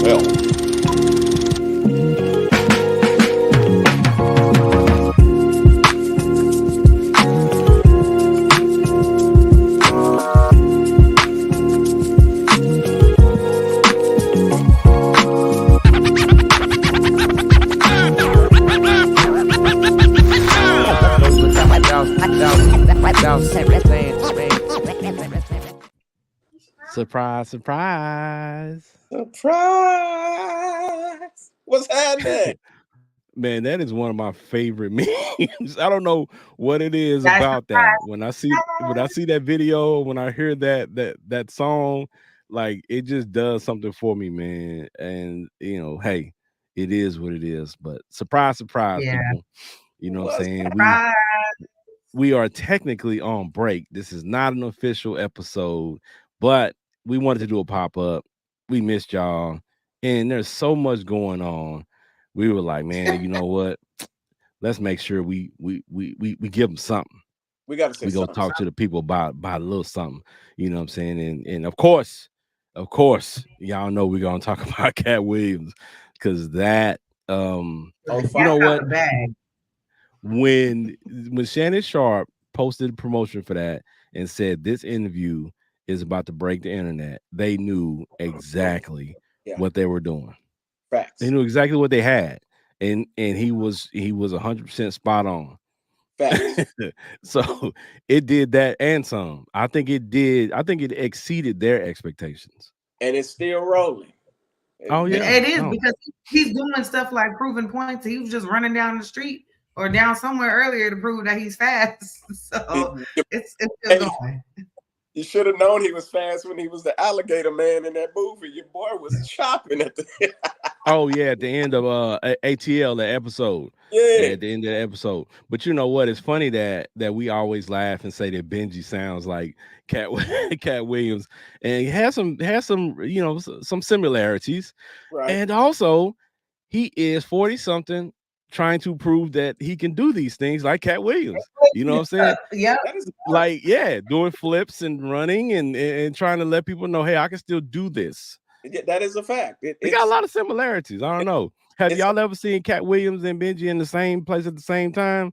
health. Surprise, surprise. Surprise! What's happening? Man, that is one of my favorite memes. I don't know what it is That's about that. When I see that video, when I hear that song, like it just does something for me, man. And hey, it is what it is. But surprise, surprise, Yeah. people. You know what I'm What's saying? surprise. We are technically on break. This is not an official episode, but we wanted to do a pop-up. We missed y'all, and there's so much going on. We were like, man, you know what? Let's make sure we give them something. We got to say We go something. talk to the people about a little something. You know what I'm saying? And of course, y'all know we're gonna talk about Katt Williams because that you know what? When Shannon Sharp posted a promotion for that and said this interview is about to break the internet, they knew exactly what they were doing. Facts. They knew exactly what they had, and he was 100% spot on. Facts. So it did that and some. I think it did. I think it exceeded their expectations, and it's still rolling. Oh yeah, it is because he's doing stuff like proving points. He was just running down the street or down somewhere earlier to prove that he's fast. So it's still going. You should have known he was fast when he was the alligator man in that movie. Your boy was chopping at the Oh yeah, at the end of ATL, the episode. Yeah, at the end of the episode. But you know what? It's funny that we always laugh and say that Benji sounds like Katt Williams, and he has some some similarities. right. And also, he is 40 something trying to prove that he can do these things like Katt Williams. You know what I'm saying? Yeah. Like, doing flips and running and trying to let people know, hey, I can still do this. That is a fact. They got a lot of similarities. I don't know. Have y'all ever seen Katt Williams and Benji in the same place at the same time?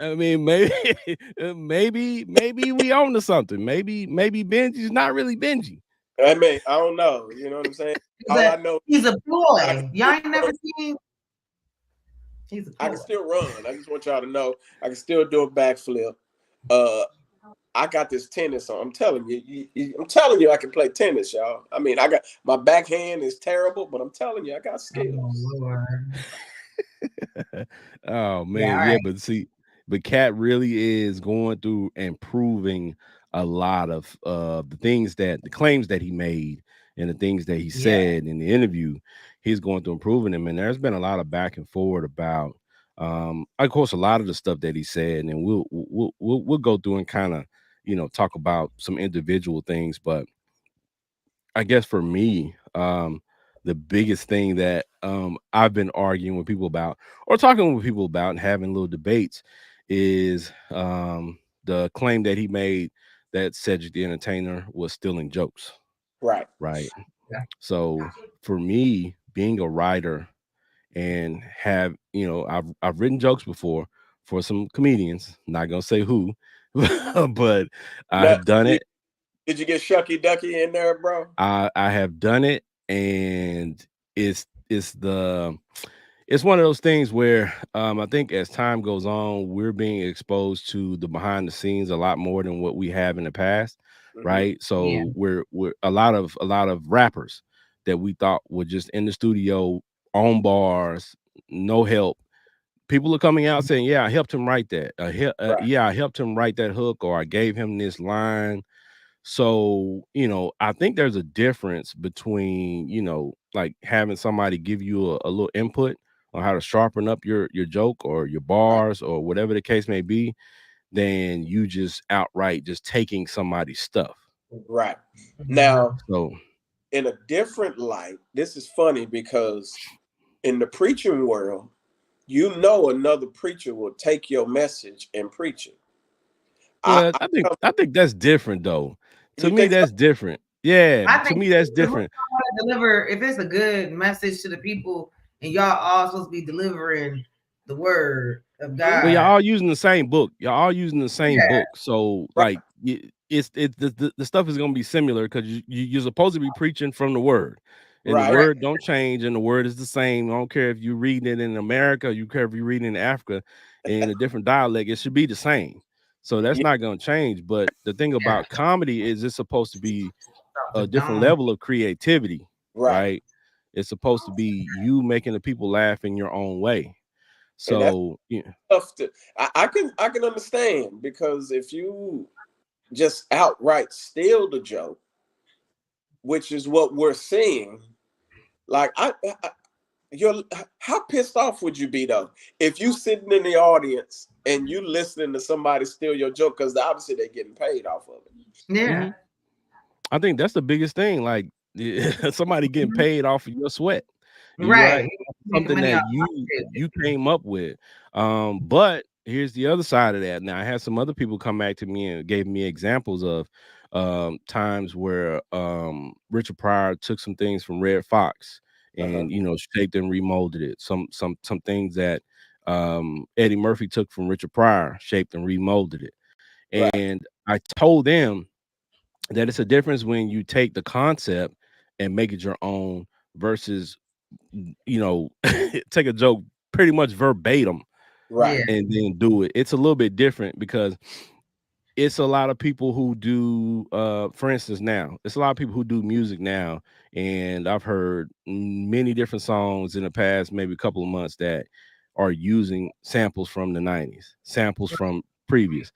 I mean, maybe we own to something. Maybe Benji's not really Benji. I mean, I don't know. You know what I'm saying? I know he's a boy. Y'all ain't never seen. He's a boy. I can still run. I just want y'all to know I can still do a backflip. I got this tennis on. I'm telling you, I can play tennis, y'all. I mean, I got my backhand is terrible, but I'm telling you, I got skills. Oh, Lord. Oh man, but Katt really is going through and proving a lot of the claims that he made and the things that he said in the interview. He's going through improving them, and there's been a lot of back and forward about, of course, a lot of the stuff that he said, and we'll go through and kind of talk about some individual things. But I guess for me, the biggest thing that I've been arguing with people about or talking with people about and having little debates is the claim that he made that Cedric the Entertainer was stealing jokes. Right. Yeah. So for me, being a writer and have, I've written jokes before for some comedians, not gonna say who, but I've done it. Did you get Shucky Ducky in there, bro? I have done it, and it's one of those things where I think as time goes on, we're being exposed to the behind the scenes a lot more than what we have in the past, right? So we're a lot of rappers that we thought were just in the studio on bars, no help. People are coming out saying, "Yeah, I helped him write that. Yeah, I helped him write that hook, or I gave him this line." So, I think there's a difference between, like having somebody give you a little input on how to sharpen up your joke or your bars or whatever the case may be, than you just outright just taking somebody's stuff. Right. Now, in a different light, this is funny because in the preaching world, another preacher will take your message and preach it. I think that's different though. To me, that's different. Yeah, to me that's different. Deliver if it's a good message to the people, and y'all all supposed to be delivering the word of God. Well, y'all all using the same book. Y'all all using the same book. So like the stuff is gonna be similar because you're supposed to be preaching from the word. And the word don't change, and the word is the same. I don't care if you read it in America, you care if you read it in Africa in a different dialect, it should be the same. So that's not gonna change. But the thing about comedy is it's supposed to be a different level of creativity, right? It's supposed to be you making the people laugh in your own way. So yeah, tough to, I can understand, because if you just outright steal the joke, which is what we're seeing, like you're, how pissed off would you be though if you sitting in the audience and you listening to somebody steal your joke, because obviously they're getting paid off of it. Yeah. I think that's the biggest thing. Like somebody getting paid off of your sweat, Right? Something that you came up with. But here's the other side of that. Now I had some other people come back to me and gave me examples of times where Richard Pryor took some things from Red Fox and shaped and remolded it. Some things that Eddie Murphy took from Richard Pryor, shaped and remolded it. And I told them that it's a difference when you take the concept and make it your own versus take a joke pretty much verbatim and then do it. It's a little bit different because it's a lot of people who do for instance, now it's a lot of people who do music now, and I've heard many different songs in the past maybe a couple of months that are using samples from the 90s, samples from previous.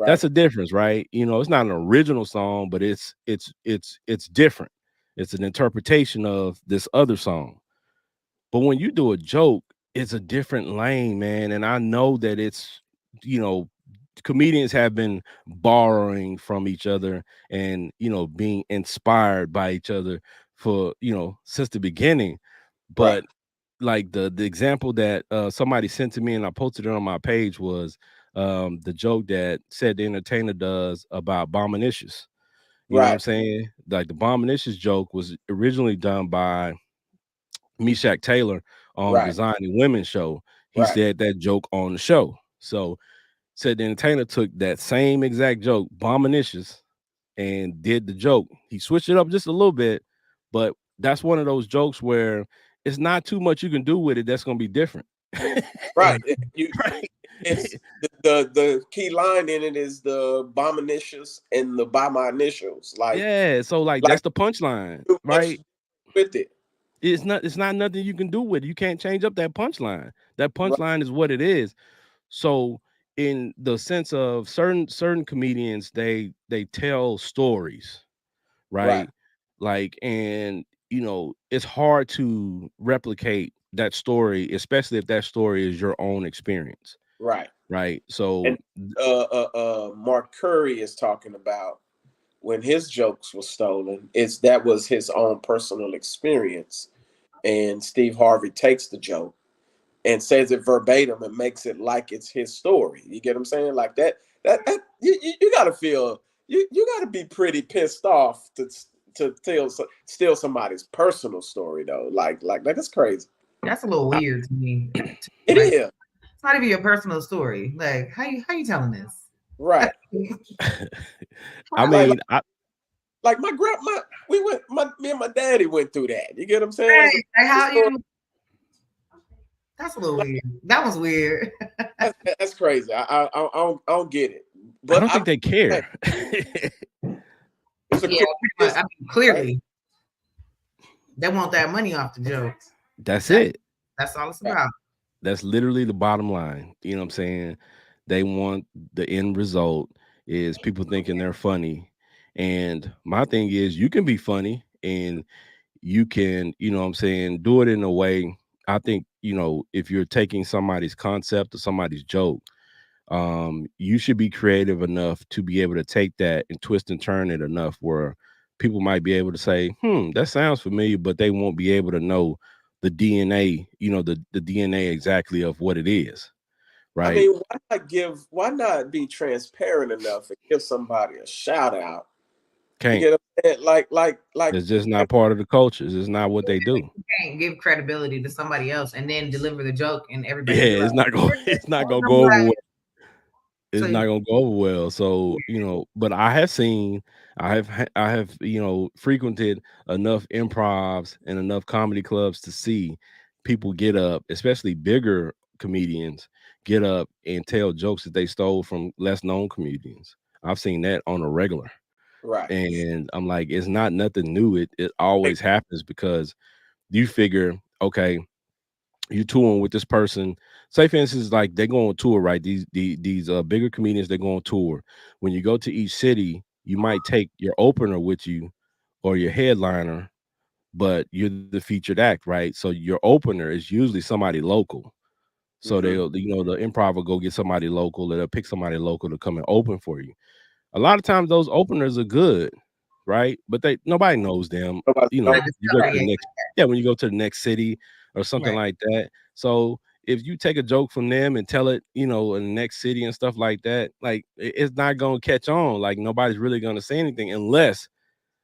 That's a difference, right? It's not an original song, but it's different. It's an interpretation of this other song. But when you do a joke, it's a different lane, man. And I know that it's, comedians have been borrowing from each other and, being inspired by each other for, since the beginning. But like the example that somebody sent to me and I posted it on my page was the joke that Said the Entertainer does about Bominicious. You know what I'm saying? Like the Bominicious joke was originally done by Meshack Taylor on Designing Women show. He said that joke on the show. So Said the Entertainer took that same exact joke, Bominicious, and did the joke. He switched it up just a little bit, but that's one of those jokes where it's not too much you can do with it that's going to be different. It's the key line in it is the Bominicious and the by my initials. So that's the punchline, right? With it. It's not nothing you can do with it. You can't change up that punchline. That punchline is what it is. So in the sense of certain comedians, they tell stories, right? Like, and it's hard to replicate that story, especially if that story is your own experience. Right. So and Mark Curry is talking about when his jokes were stolen, that was his own personal experience. And Steve Harvey takes the joke and says it verbatim and makes it like it's his story. You get what I'm saying? Like that you gotta feel you gotta be pretty pissed off to steal somebody's personal story though. Like that's crazy. That's a little weird to me. It is. It's not even your personal story. Like how you telling this? Right. I mean, like my grandma, me and my daddy went through that. You get what I'm saying? Like how you? That's a little weird. That was weird. That's crazy. I don't get it. But I don't think they care. Clearly, right? They want that money off the jokes. That's it. That's all it's about. That's literally the bottom line. You know what I'm saying? They want the end result is people thinking they're funny. And my thing is you can be funny and you can, what I'm saying, do it in a way. I think, if you're taking somebody's concept or somebody's joke, you should be creative enough to be able to take that and twist and turn it enough where people might be able to say, that sounds familiar, but they won't be able to know the DNA, the DNA exactly of what it is. Right. I mean, why not be transparent enough and give somebody a shout out Can't. You get upset, like It's just not part of the culture. It's just not what they do. You can't give credibility to somebody else and then deliver the joke and everybody Yeah, be like, it's not going. It's not going to go over well. It's So- not going to go over well. So but I have seen, I have frequented enough improvs and enough comedy clubs to see people get up, especially bigger comedians, get up and tell jokes that they stole from less known comedians. I've seen that on a regular. right, And I'm like, it's not nothing new. It always happens because you figure, okay, you touring with this person. Say for instance, like they go on tour, right? These bigger comedians, they go on tour. When you go to each city, you might take your opener with you or your headliner, but you're the featured act, right? So your opener is usually somebody local. So they'll, the improv will go get somebody local, or they'll pick somebody local to come and open for you. A lot of times those openers are good, right? But nobody knows them. You know, you go to the next, when you go to the next city or something like that. So if you take a joke from them and tell it, in the next city and stuff like that, like it's not gonna catch on. Like nobody's really gonna say anything unless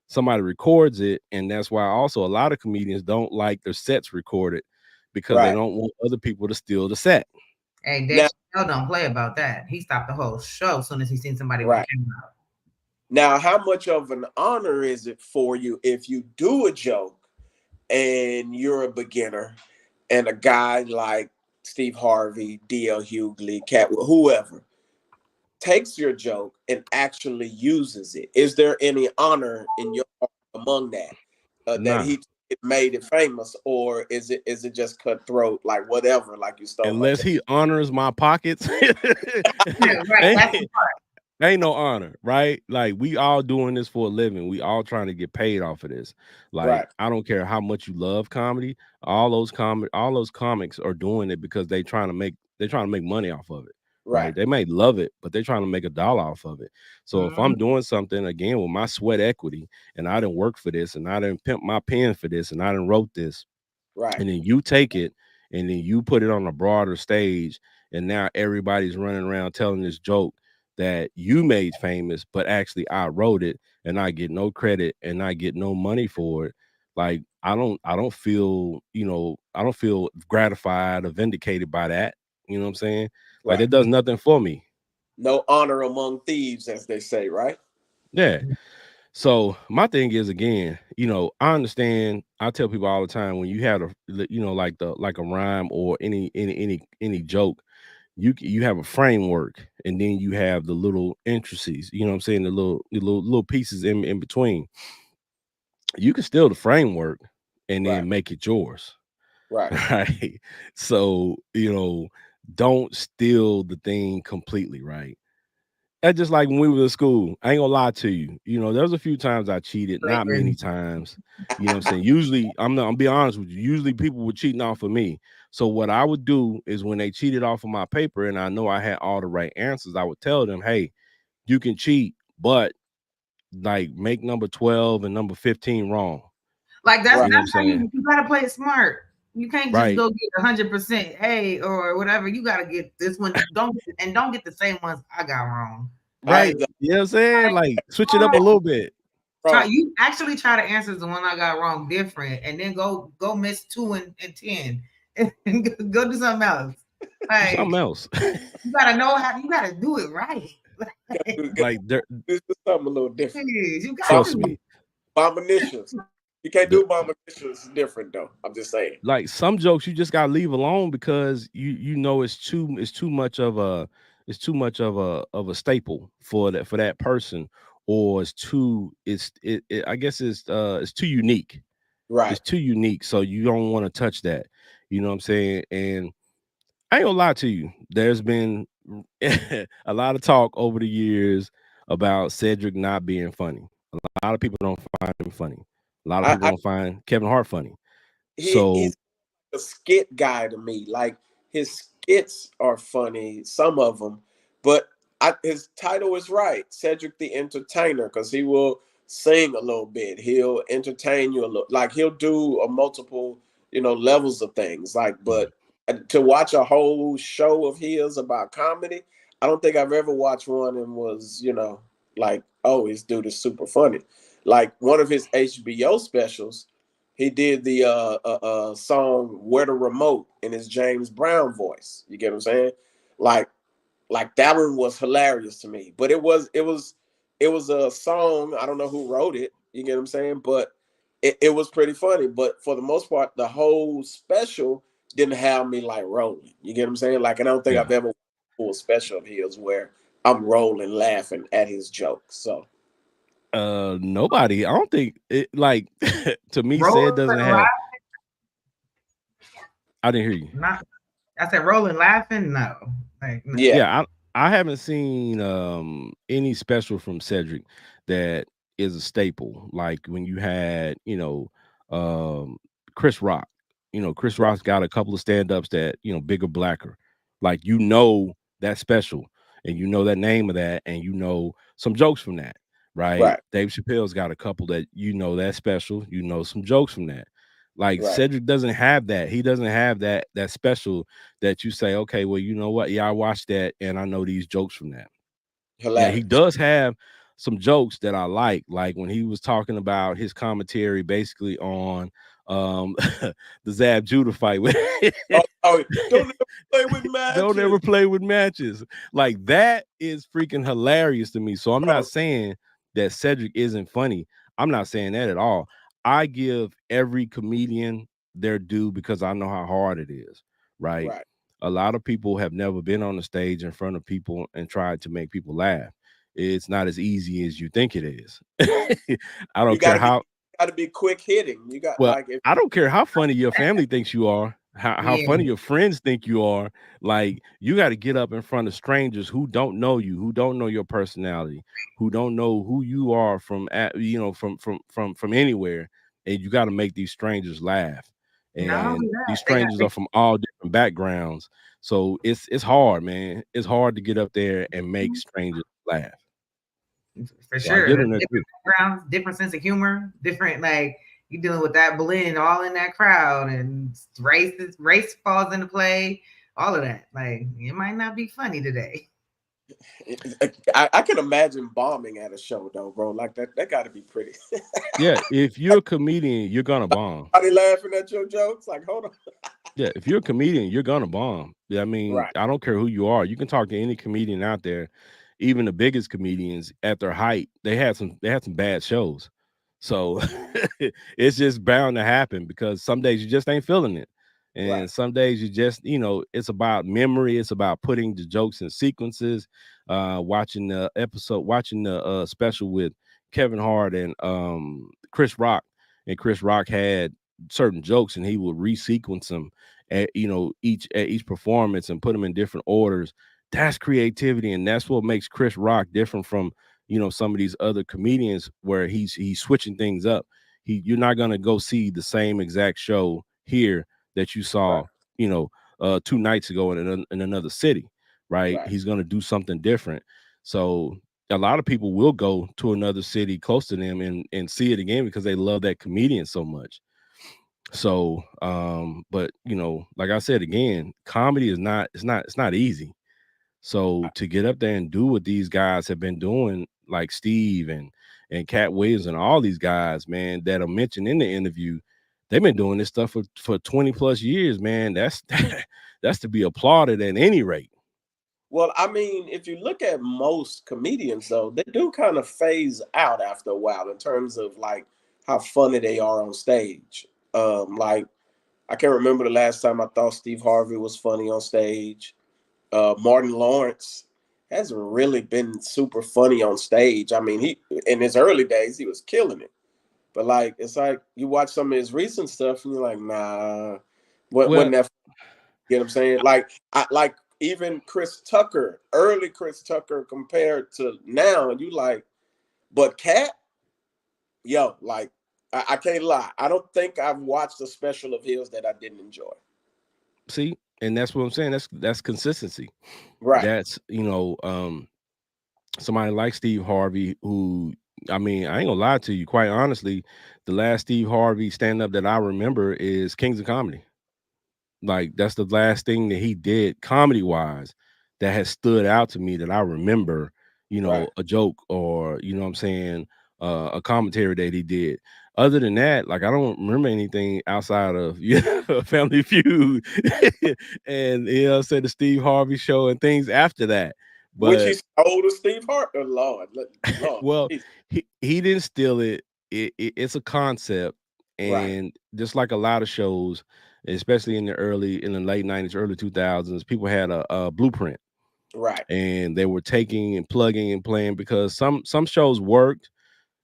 somebody records it. And that's why also a lot of comedians don't like their sets recorded because they don't want other people to steal the set. Hey, Dave don't play about that. He stopped the whole show as soon as he seen somebody with a camera. Now, how much of an honor is it for you if you do a joke and you're a beginner and a guy like Steve Harvey, D.L. Hughley, Katt, whoever, takes your joke and actually uses it? Is there any honor in your heart among that? That he made it famous, or is it just cutthroat, like whatever, like you stole? Unless he honors my pockets, ain't no honor, right? Like we all doing this for a living. We all trying to get paid off of this. Like I don't care how much you love comedy. All those comics are doing it because they're trying to make money off of it. Right? They may love it, but they're trying to make a dollar off of it. So if I'm doing something again with my sweat equity, and I didn't work for this, and I didn't pimp my pen for this, and I didn't wrote this, and then you take it and then you put it on a broader stage, and now everybody's running around telling this joke that you made famous, but actually I wrote it and I get no credit and I get no money for it. Like I don't feel, I don't feel gratified or vindicated by that. You know what I'm saying? Like it does nothing for me. No honor among thieves, as they say, right? Yeah. So my thing is, again, I understand. I tell people all the time, when you have like a rhyme or any joke, you have a framework, and then you have the little intricacies. You know what I'm saying? The little pieces in between. You can steal the framework and then make it yours. Right. So don't steal the thing completely. Right. That's just like when we were in school. I ain't gonna lie to you. There was a few times I cheated, not many times. You know what I'm saying? Usually, I'm be honest with you. Usually people were cheating off of me. So what I would do is when they cheated off of my paper and I know I had all the right answers, I would tell them, hey, you can cheat, but like make number 12 and number 15 wrong. Like that's how you gotta play it smart. You can't just go get 100% A or whatever. You gotta get this one. Don't get the same ones I got wrong. Right. You know what I'm saying? Like switch it up a little bit. You actually try to answer the one I got wrong different, and then go miss 2 and 10 and go do something else. Like, something else. You gotta know how. You gotta do it right. Like this is something a little different. You trust me. Bomb initials. You can't do bomb initials. It's different though. I'm just saying. Like some jokes you just gotta leave alone because it's too much of a staple for that person, or I guess it's too unique. Right. It's too unique. So you don't want to touch that. You know what I'm saying? And I ain't gonna lie to you. There's been a lot of talk over the years about Cedric not being funny. A lot of people don't find him funny. A lot of people don't find Kevin Hart funny. He's a skit guy to me. Like his skits are funny, some of them, but his title is right, Cedric the Entertainer, because he will sing a little bit. He'll entertain you a little. Like he'll do a multiple, levels of things. Like, but to watch a whole show of his about comedy, I don't think I've ever watched one and was, like oh, this dude is super funny. Like one of his HBO specials, he did the song "Where the Remote" in his James Brown voice. You get what I'm saying? Like that one was hilarious to me. But it was a song. I don't know who wrote it. You get what I'm saying? But it was pretty funny. But for the most part, the whole special didn't have me like rolling. You get what I'm saying? Like, and I don't think I've ever watched a full special of his where I'm rolling laughing at his jokes. So nobody. I don't think it like to me Rolling said doesn't have. I didn't hear you. I said rolling laughing. No. Like, no. Yeah. I haven't seen any special from Cedric that is a staple. Like when you had, Chris Rock. Chris Rock's got a couple of stand-ups that, bigger, blacker. Like that special and that name of that and some jokes from that. Right. Dave Chappelle's got a couple that that special, some jokes from that. Like Cedric doesn't have that. He doesn't have that special that you say, okay, well, you know what? Yeah, I watched that and I know these jokes from that. Hilarious. Yeah, he does have some jokes that I like when he was talking about his commentary basically on the Zab Judah fight. Don't ever play with matches. Don't ever play with matches. Like that is freaking hilarious to me. So I'm not saying that Cedric isn't funny. I'm not saying that at all. I give every comedian their due because I know how hard it is, right? A lot of people have never been on the stage in front of people and tried to make people laugh. It's not as easy as you think it is. I don't care how. Got to be quick hitting. You got I don't care how funny your family thinks you are. How funny your friends think you are. Like you got to get up in front of strangers who don't know you, who don't know your personality, who don't know who you are from anywhere, and you got to make these strangers laugh. And these strangers are from all different backgrounds, so it's hard, man. It's hard to get up there and make strangers laugh. For sure, different backgrounds, different sense of humor, different like. You're dealing with that blend all in that crowd, and race falls into play, all of that. Like it might not be funny today. I can imagine bombing at a show though, bro. Like that got to be pretty. Yeah, if you're a comedian, you're gonna bomb. Are they laughing at your jokes? Like, hold on. Yeah, if you're a comedian, you're gonna bomb. I mean, I don't care who you are. You can talk to any comedian out there, even the biggest comedians at their height. They had some bad shows. So it's just bound to happen because some days you just ain't feeling it. And some days you just, it's about memory. It's about putting the jokes in sequences, watching the special with Kevin Hart and Chris Rock. And Chris Rock had certain jokes and he would resequence them at each performance and put them in different orders. That's creativity. And that's what makes Chris Rock different from some of these other comedians where he's switching things up. You're not gonna go see the same exact show here that you saw, 2 nights ago in another city, right? He's gonna do something different. So a lot of people will go to another city close to them and see it again because they love that comedian so much. So, but like I said again, comedy is it's not easy. So to get up there and do what these guys have been doing, like Steve and Katt Williams and all these guys, man, that are mentioned in the interview, they've been doing this stuff for 20 plus years, man. That's to be applauded at any rate. Well, I mean, if you look at most comedians, though, they do kind of phase out after a while in terms of like how funny they are on stage. Like I can't remember the last time I thought Steve Harvey was funny on stage. Martin Lawrence hasn't really been super funny on stage. I mean, he in his early days he was killing it, but like it's like you watch some of his recent stuff and you're like, nah, wasn't that? You know what I'm saying? Like even Chris Tucker, early Chris Tucker compared to now, and you like, but Katt, yo, like I can't lie, I don't think I've watched a special of his that I didn't enjoy. See. And that's what I'm saying. That's consistency. Right. That's, somebody like Steve Harvey, who, I mean, I ain't gonna lie to you, quite honestly, the last Steve Harvey stand-up that I remember is Kings of Comedy. Like, that's the last thing that he did comedy-wise that has stood out to me that I remember Right. a joke or you know what I'm saying, a commentary that he did. Other than that, like I don't remember anything outside of Family Feud and say the Steve Harvey show and things after that. Which But he stole to Steve Hart. Oh, Lord. well, he didn't steal it. It's a concept, Right. and just like a lot of shows, especially in the late '90s, early 2000s, people had a blueprint, Right. and they were taking and plugging and playing because some shows worked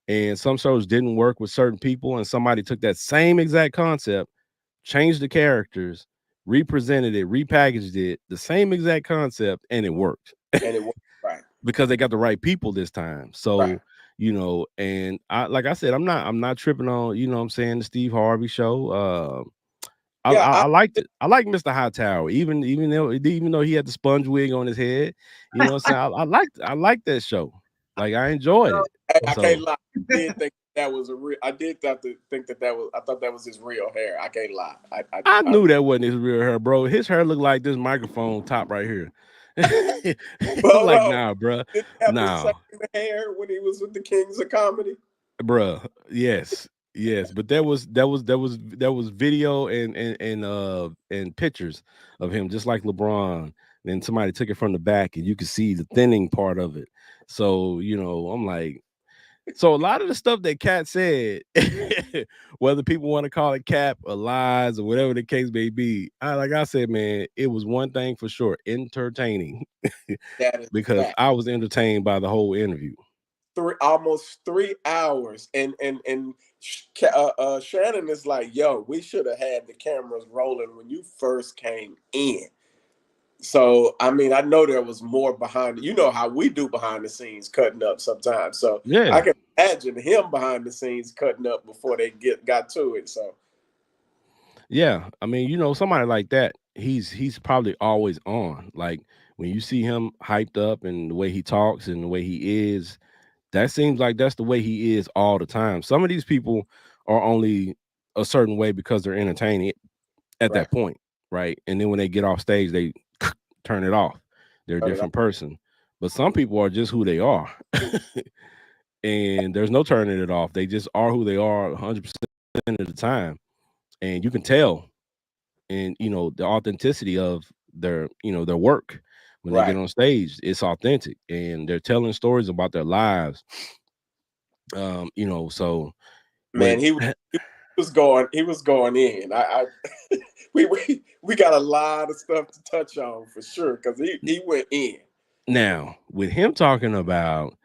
and some shows didn't work with certain people, and somebody took that same exact concept, changed the characters, represented it, repackaged it, the same exact concept, and it worked. And it was right. Because they got the right people this time. Right. So, and I like I said, I'm not tripping on, what I'm saying, the Steve Harvey show. Yeah. I liked it. I like Mr. Hightower, even though he had the sponge wig on his head, you know what I'm saying? I liked that show. Like I enjoyed it. I can't So lie. I did think that was a real. I did think that was. I thought that was his real hair. I can't lie. I knew that wasn't his real hair, bro. His hair looked like this microphone top right here. I'm Hold like, on. nah, bro. Did he have the Nah. same hair when he was with the Kings of Comedy? Bruh, yes, but there was video and pictures of him just like LeBron. Then somebody took it from the back, and you could see the thinning part of it. So I'm like, so a lot of the stuff that Katt said, whether people want to call it cap or lies or whatever the case may be, like I said, man, it was one thing for sure, entertaining, That is a because fact. I was entertained by the whole interview. Almost 3 hours, and Shannon is like, "Yo, we should have had the cameras rolling when you first came in." So I mean, I know there was more behind. You know how we do behind the scenes cutting up sometimes. So I Yeah. can imagine him behind the scenes cutting up before they got to it. So Yeah, I mean, somebody like that, he's probably always on. Like when you see him hyped up and the way he talks and the way he is, that seems like that's the way he is all the time. Some of these people are only a certain way because they're entertaining at right, that point, right? And then when they get off stage, they turn it off. They're a turn it off. different person. But some people are just who they are. And there's no turning it off. They just are who they are 100% of the time. And you can tell, and the authenticity of their work when they get Right, on stage, it's authentic and they're telling stories about their lives. So man. with He was going in. We got a lot of stuff to touch on for sure because he went in. now with him talking about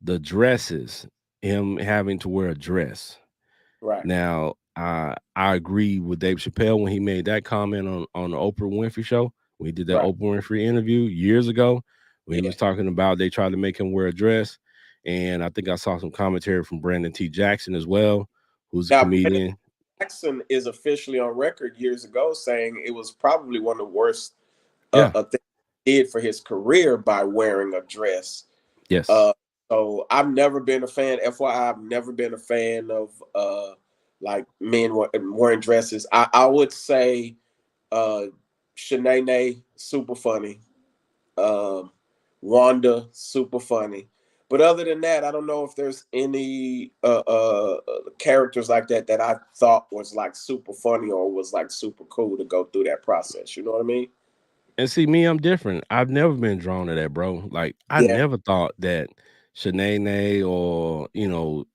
the dresses, him having to wear a dress. Right, Now, I agree with Dave Chappelle when he made that comment on the Oprah Winfrey show. When he did that right, Oprah Winfrey interview years ago, when he yeah. was talking about they tried to make him wear a dress. And I think I saw some commentary from Brandon T. Jackson as well, who's a Now, Brandon comedian. Jackson is officially on record years ago saying it was probably one of the worst Yeah. things he did for his career by wearing a dress. Yes. So I've never been a fan. FYI, I've never been a fan of like men wearing dresses. I would say Shanae, super funny. Wanda, super funny. But other than that, I don't know if there's any characters like that I thought was like super funny or was like super cool to go through that process. You know what I mean? And see, me, I'm different. I've never been drawn to that, bro. Like, I Yeah. never thought that Shanae or,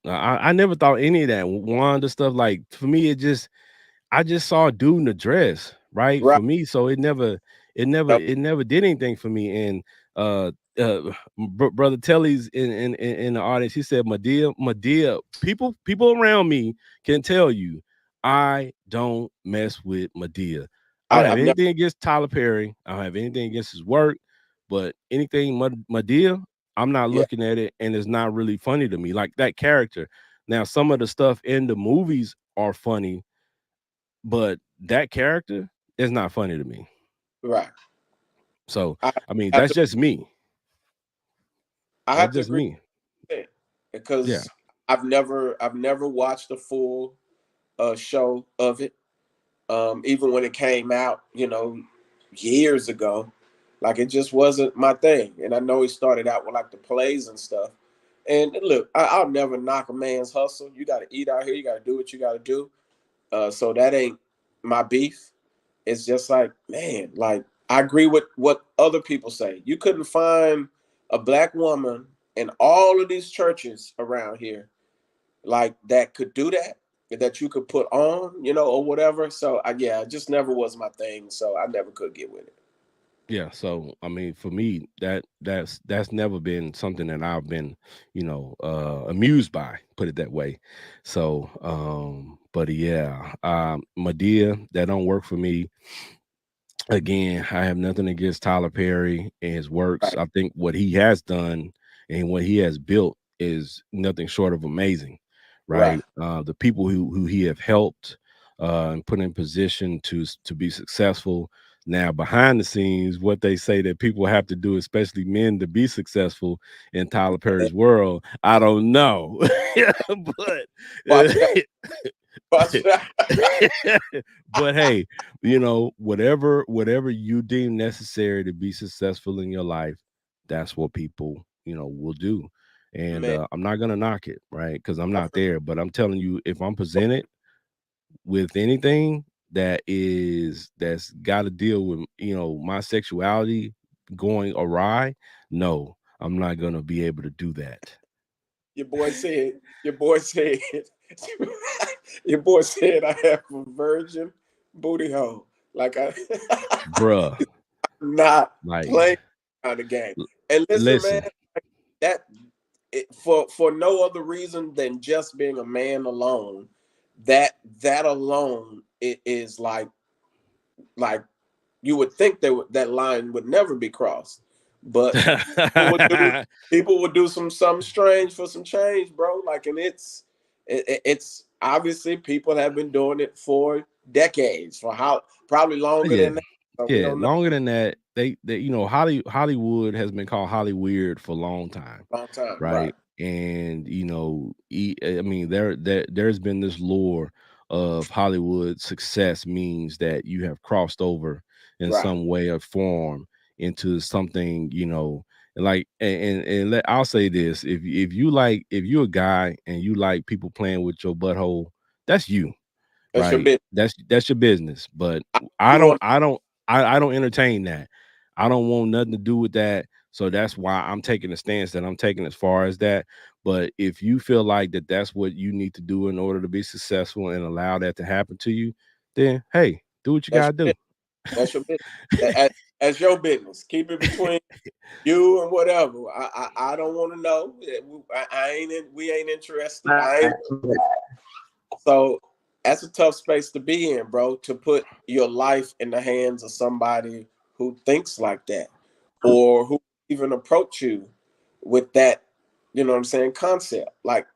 I never thought any of that Wanda stuff. Like, for me, I just saw a dude in a dress, right? Right. For me, so Yep. it never did anything for me. And brother Telly's in the audience. He said, Medea, people around me can tell you, I don't mess with Medea. I don't have I've never. anything against Tyler Perry. I don't have anything against his work, but anything Medea, I'm not Yeah. looking at it, and it's not really funny to me. Like that character. Now, some of the stuff in the movies are funny, but that character is not funny to me. Right. So, I I mean, have that's to. just me. I That's have to just agree me. with that Yeah. because I've never watched a full show of it. Even when it came out, years ago. Like, it just wasn't my thing. And I know he started out with like the plays and stuff. And look, I'll never knock a man's hustle. You got to eat out here. You got to do what you got to do. So that ain't my beef. It's just like, man, like, I agree with what other people say. You couldn't find a black woman in all of these churches around here like that could do that you could put on, or whatever. So yeah, it just never was my thing. So I never could get with it. Yeah, so I mean, for me, that's never been something that I've been, amused by, put it that way. So, but yeah, Medea, that don't work for me. Again, I have nothing against Tyler Perry and his works. Right. I think what he has done and what he has built is nothing short of amazing, right? The people who he have helped and put in position to be successful. Now, behind the scenes, what they say that people have to do, especially men, to be successful in Tyler Perry's world, I don't know, but. But hey, whatever you deem necessary to be successful in your life, that's what people will do. And I'm not gonna knock it, right? Because I'm not there. But I'm telling you, if I'm presented with anything that's got to deal with my sexuality going awry, no, I'm not gonna be able to do that. Your boy said your boy said I have a virgin booty hole. Like, bruh, I'm not like, playing kind of game. And listen, man, that for no other reason than just being a man alone, that alone, it is like you would think that line would never be crossed. But people would do something strange for some change, bro. Like, and it's obviously people have been doing it for decades, for probably longer than that. Yeah, longer than that. They Hollywood has been called Hollyweird for a long time. Right? And I mean, there's been this lore of Hollywood success means that you have crossed over in some way or form into something, like, and I'll say this: if you're a guy and you like people playing with your butthole, that's you. That's right? your That's your business. But I don't entertain that. I don't want nothing to do with that. So that's why I'm taking a stance that I'm taking as far as that. But if you feel like that's what you need to do in order to be successful and allow that to happen to you, then hey, do what you gotta do. That's your business. That's your business. Keep it between you and whatever. I don't want to know. We ain't interested. So that's a tough space to be in, bro, to put your life in the hands of somebody who thinks like that, or who even approach you with that, what I'm saying, concept. Like,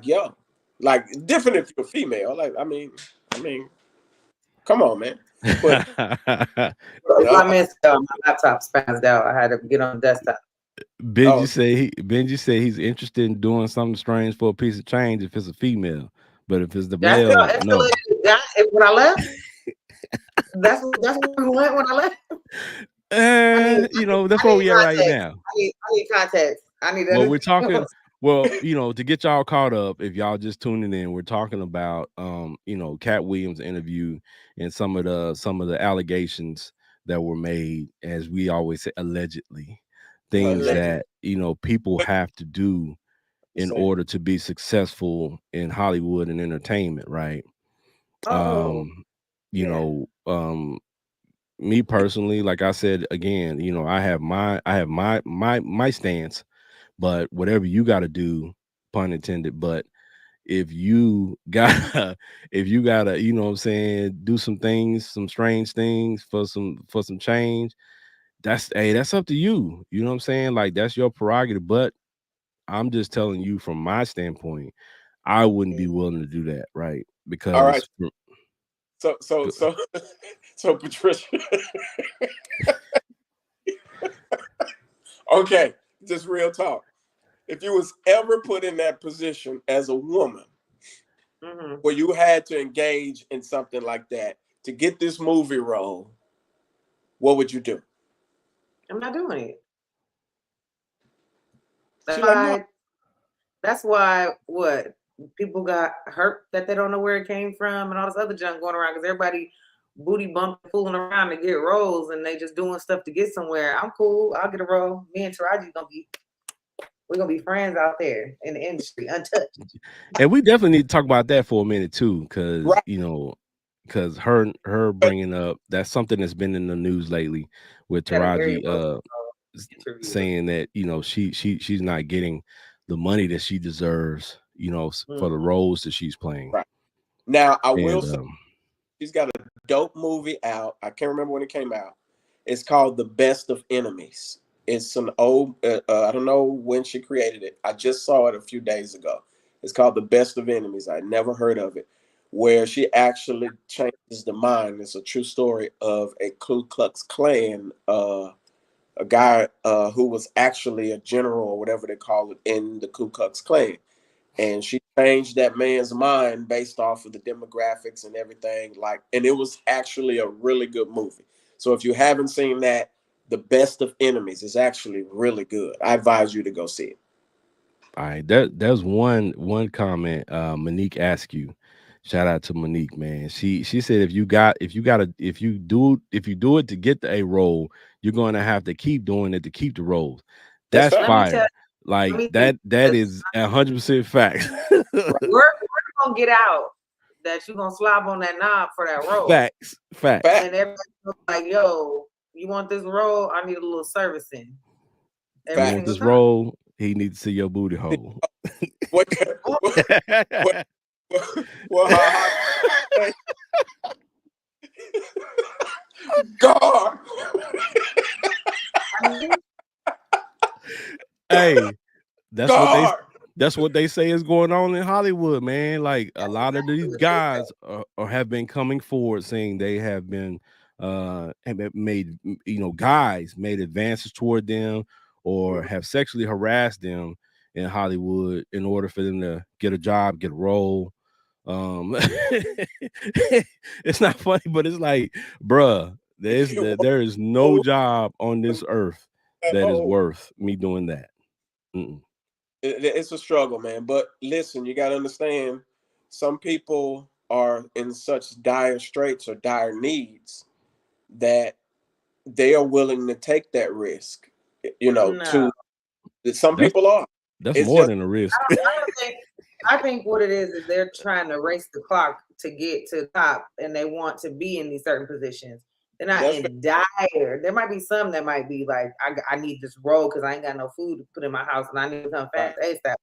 yo, like, different if you're female. Like, I mean, come on, man. But I missed my laptop spazzed out. I had to get on the desktop. Benji say he's interested in doing something strange for a piece of change if it's a female, but if it's the male, no. When I left, that's where we went when I left. That's where we are right now. I need context. I need. Well, we're talking. Well, to get y'all caught up, if y'all just tuning in, we're talking about Katt Williams interview and some of the allegations that were made, as we always say, allegedly, things that people have to do in order to be successful in Hollywood and entertainment, right? Me personally, like I said again, I have my stance. But whatever you got to do, pun intended. But if you gotta, what I'm saying, do some things, some strange things for some change, that's up to you. You know what I'm saying? Like, that's your prerogative. But I'm just telling you from my standpoint, I wouldn't be willing to do that, right? Because all right. So Patricia. Okay, just real talk. If you was ever put in that position as a woman, where you had to engage in something like that to get this movie role, what would you do? I'm not doing it. She like, no. That's why what people got hurt that they don't know where it came from and all this other junk going around because everybody booty bumping, fooling around to get roles and they just doing stuff to get somewhere. I'm cool. I'll get a role. Me and Taraji we're gonna be friends out there in the industry, untouched. And we definitely need to talk about that for a minute too, because Right. you know, because her bringing up that's something that's been in the news lately with Taraji saying that you know she's not getting the money that she deserves, you know, for the roles that she's playing. Right. Now I will say she's got a dope movie out. I can't remember when it came out. It's called The Best of Enemies. It's an old, I don't know when she created it. I just saw it a few days ago. It's called The Best of Enemies. I never heard of it. Where she actually changes the mind. It's a true story of a Ku Klux Klan, a guy who was actually a general or whatever they call it in the Ku Klux Klan. And she changed that man's mind based off of the demographics and everything. And it was actually a really good movie. So if you haven't seen that, The Best of Enemies is actually really good. I advise you to go see it. All right, there's one comment Monique asked you. Shout out to Monique, man. She said if you do it to get the A role, you're going to have to keep doing it to keep the roles. That's fire. Like that is 100% fact. We're gonna get out that you're gonna slob on that knob for that role. Facts. And everybody's like, yo, you want this role? I need a little servicing. You want this role? He needs to see your booty hole. What? God. Hey, that's what they say is going on in Hollywood, man. Like a lot of these guys have been coming forward saying they have been made, you know, guys made advances toward them or have sexually harassed them in Hollywood in order for them to get a job, get a role. It's not funny, but it's like, bruh, there is no job on this earth that is worth me doing that. It's a struggle, man. But listen, you got to understand, some people are in such dire straits or dire needs that they are willing to take that risk. You know, some people are. That's more than a risk. I think what it is they're trying to race the clock to get to the top, and they want to be in these certain positions. They're not in dire. There might be some that might be like, I need this role because I ain't got no food to put in my house and I need to come fast ASAP.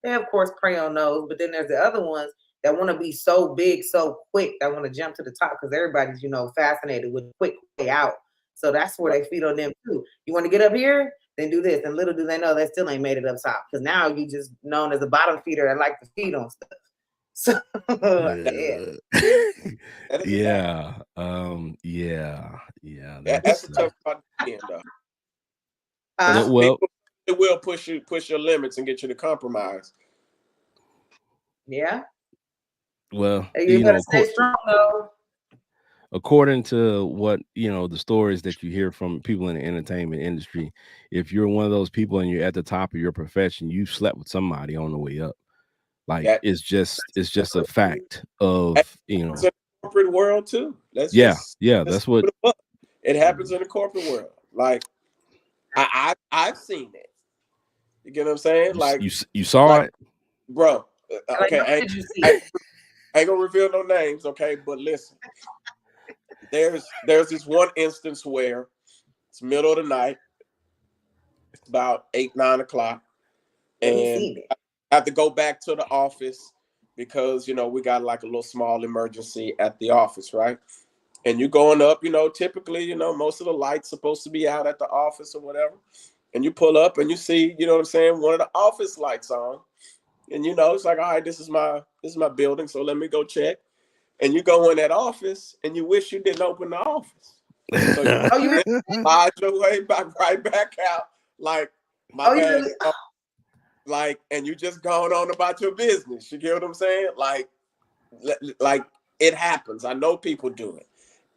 They of course prey on those, but then there's the other ones that want to be so big, so quick, that want to jump to the top because everybody's, you know, fascinated with quick way out. So that's where they feed on them too. You want to get up here? Then do this. And little do they know they still ain't made it up top because now you just known as a bottom feeder that like to feed on stuff. So yeah. That's a tough part to end, though. Well, it will push your limits and get you to compromise. Yeah. Well, you better stay strong though. According to what, you know, the stories that you hear from people in the entertainment industry, if you're one of those people and you're at the top of your profession, you slept with somebody on the way up. Like it's just a fact of, you know, it's in the corporate world too. That's what it happens in the corporate world. Like I've seen it. You get what I'm saying? Like you saw it, bro. Okay, I ain't gonna reveal no names. Okay, but listen, there's this one instance where it's middle of the night. It's about 8-9 o'clock, and I have to go back to the office because, you know, we got like a little small emergency at the office, right? And you're going up, you know, typically, you know, most of the lights supposed to be out at the office or whatever. And you pull up and you see, you know what I'm saying, one of the office lights on. And, you know, it's like, all right, this is my building, so let me go check. And you go in that office and you wish you didn't open the office. So you slide your way right back out like my bad. Like, and you just going on about your business. You get what I'm saying? Like it happens. I know people do it.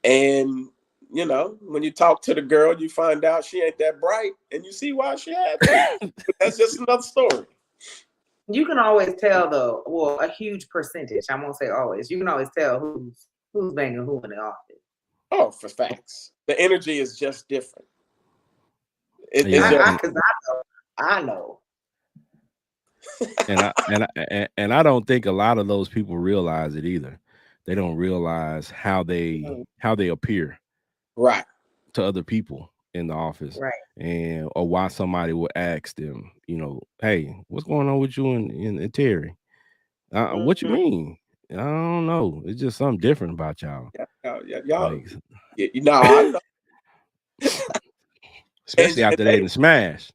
And you know, when you talk to the girl, you find out she ain't that bright, and you see why she had to. But that's just another story. You can always tell, though. Well, a huge percentage. I won't say always. You can always tell who's banging who in the office. Oh, for facts, the energy is just different. I know. and I don't think a lot of those people realize it either. They don't realize how they appear right to other people in the office, right? And or why somebody would ask them, you know, hey, what's going on with you and Terry? What you mean? I don't know. It's just something different about y'all. Y'all. You know, I know. Especially after they didn't smash.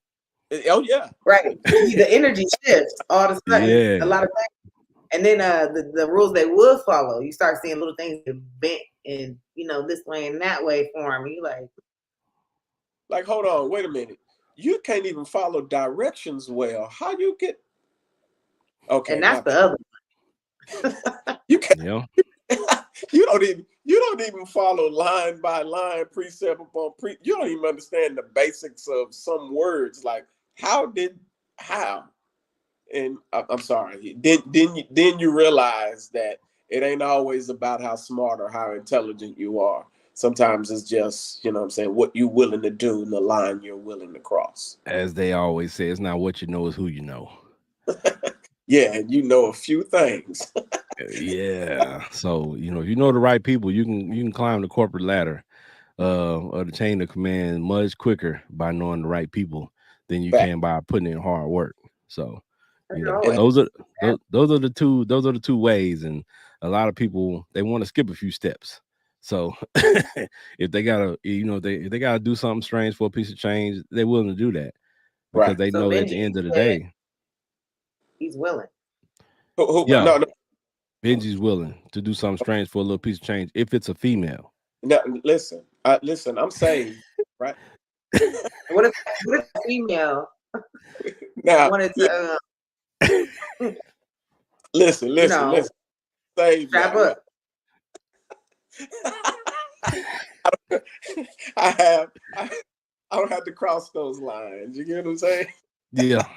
Oh yeah, right. The energy shifts all of a sudden. Yeah. A lot of things, and then the rules they would follow. You start seeing little things get bent in, you know, this way and that way for them. You like, hold on, wait a minute. You can't even follow directions well. How you get? Okay, and that's the other one. You can't. Yeah. You don't even follow line by line, precept upon precept. You don't even understand the basics of some words. Like how? And I'm sorry. Then you realize that it ain't always about how smart or how intelligent you are. Sometimes it's just, you know what I'm saying, what you're willing to do and the line you're willing to cross. As they always say, it's not what you know, it's who you know. Yeah, and you know a few things. Yeah. So, you know, if you know the right people, you can climb the corporate ladder or the chain of command much quicker by knowing the right people than you can by putting in hard work. So, you know, those are the two ways. And a lot of people, they want to skip a few steps. So if they gotta, you know, if they gotta do something strange for a piece of change, they're willing to do that because they know at the end of the day, he's willing. No. Benji's willing to do something strange for a little piece of change if it's a female. No, listen, I'm saying, right? What if a female now wanted to? Listen. Save strap up. I don't have to cross those lines. You get what I'm saying? Yeah.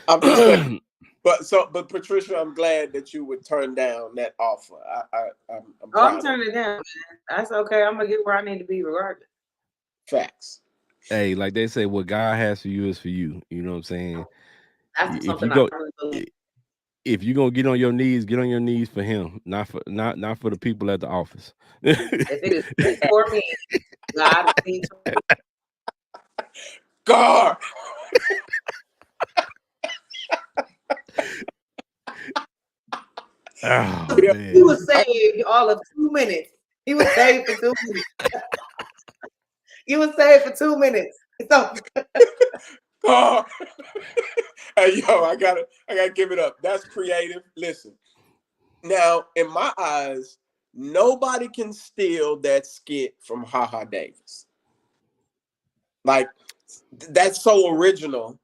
I'm just saying, but Patricia, I'm glad that you would turn down that offer. I'm turning it down, man. That's okay. I'm gonna get where I need to be regardless. Facts. Hey, like they say, what God has for you is for you. You know what I'm saying? That's if you're gonna get on your knees for him, not for the people at the office. If it is for me, God sees God. Oh, man. He was saved all of 2 minutes. He was saved for 2 minutes. You was saved for 2 minutes. So oh. Hey, yo, I gotta give it up. That's creative. Listen, now in my eyes, nobody can steal that skit from HaHa Davis. Like, that's so original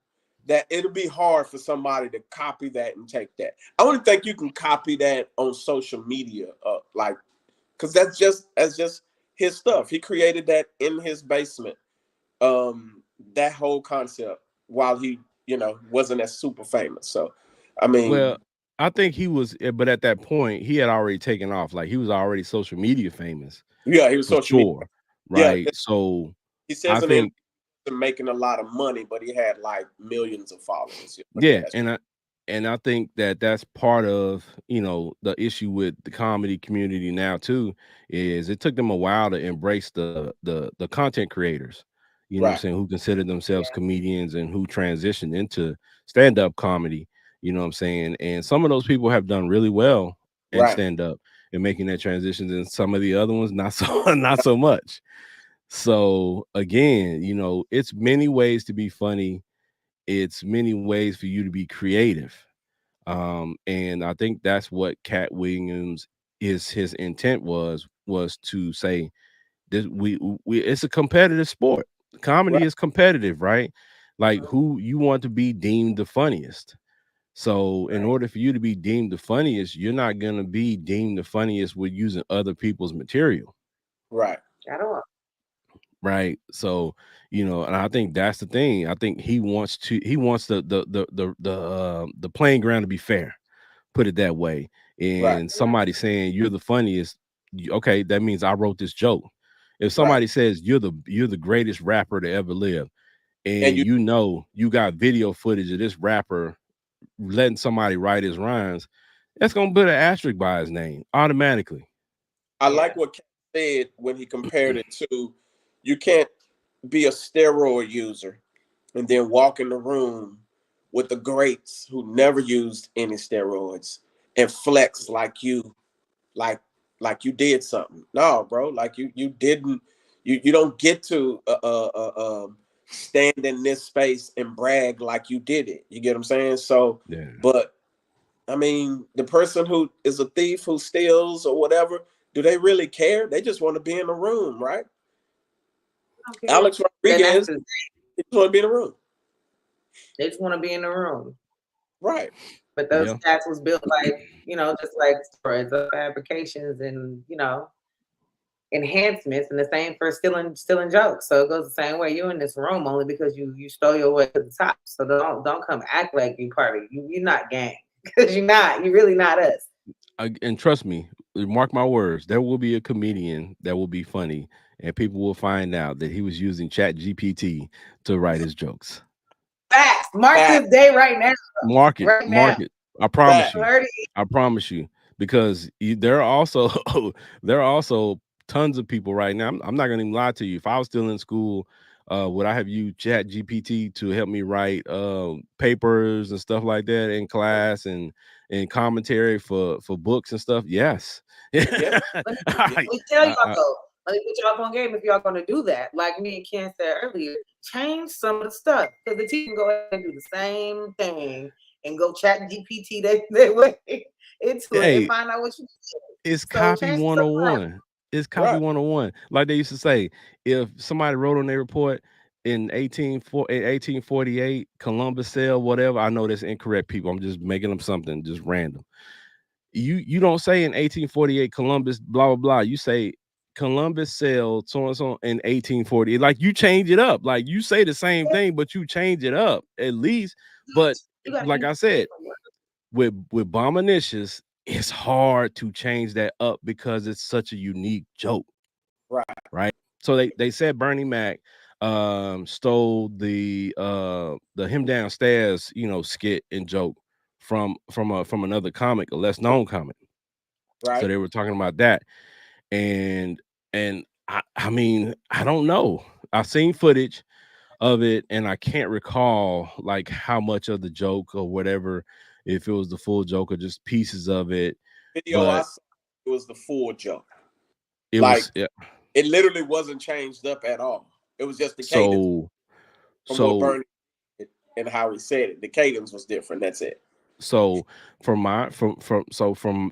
that it'll be hard for somebody to copy that and take that. I don't think you can copy that on social media, like, because that's just his stuff. He created that in his basement. That whole concept while he, you know, wasn't as super famous. So, I mean, well, I think he was, but at that point, he had already taken off. Like he was already social media famous. Yeah, he was social media, right? Yeah, so he says I think making a lot of money, but he had like millions of followers. Yeah, and I think that that's part of, you know, the issue with the comedy community now too, is it took them a while to embrace the content creators, you know what I'm saying, who consider themselves comedians and who transitioned into stand-up comedy, you know what I'm saying, and some of those people have done really well in stand-up and making that transition, and some of the other ones not so much. So again, you know, it's many ways to be funny. It's many ways for you to be creative. And I think that's what Katt Williams his intent was to say this we it's a competitive sport. Comedy is competitive, right? Like who you want to be deemed the funniest. So in order for you to be deemed the funniest, you're not going to be deemed the funniest with using other people's material. Right. I don't. Right. So, and I think that's the thing. I think he wants the playing ground to be fair, put it that way. And somebody saying you're the funniest, okay, that means I wrote this joke. If somebody says you're the greatest rapper to ever live, and you got video footage of this rapper letting somebody write his rhymes, that's gonna put an asterisk by his name automatically. I like what Katt said when he compared it to, you can't be a steroid user and then walk in the room with the greats who never used any steroids and flex like you did something. No, bro, like you didn't. You don't get to stand in this space and brag like you did it. You get what I'm saying? So, but I mean, the person who is a thief who steals or whatever, do they really care? They just want to be in the room, right? Okay. Alex Rodriguez, they just want to be in the room. They just want to be in the room. Right. But those stats was built like, just like storage of fabrications and, enhancements, and the same for stealing jokes. So it goes the same way. You're in this room only because you stole your way to the top. So don't come act like you part of it. You're not gang, because you're not. You're really not us. And trust me, mark my words, there will be a comedian that will be funny, and people will find out that he was using Chat GPT to write his jokes. Facts. Mark this day right now. Mark it. I promise you. I promise you, because there are also tons of people right now. I'm not gonna even lie to you. If I was still in school, would I have used Chat GPT to help me write papers and stuff like that in class and commentary for books and stuff? Yes. Let me tell y'all though. Let me put y'all on game if y'all gonna do that. Like me and Ken said earlier, change some of the stuff, because the team can go ahead and do the same thing and go Chat GPT their way into it and find out what you did. It's copy 101. It's copy 101. Like they used to say, if somebody wrote on their report in 1848, Columbus sailed, whatever. I know that's incorrect, people. I'm just making them something just random. You don't say in 1848 Columbus blah blah blah. You say Columbus sailed so and so in 1840. Like, you change it up. Like, you say the same thing, but you change it up at least. But like I said, with Bombinicious, it's hard to change that up because it's such a unique joke. Right. So they said Bernie Mac stole the him downstairs, skit and joke from another comic, a less known comic. Right. So they were talking about that. And I mean, I don't know. I've seen footage of it and I can't recall like how much of the joke or whatever, if it was the full joke or just pieces of it. Video I saw, it was the full joke. It literally wasn't changed up at all. It was just the cadence. From Bernie and how he said it. The cadence was different. That's it. So from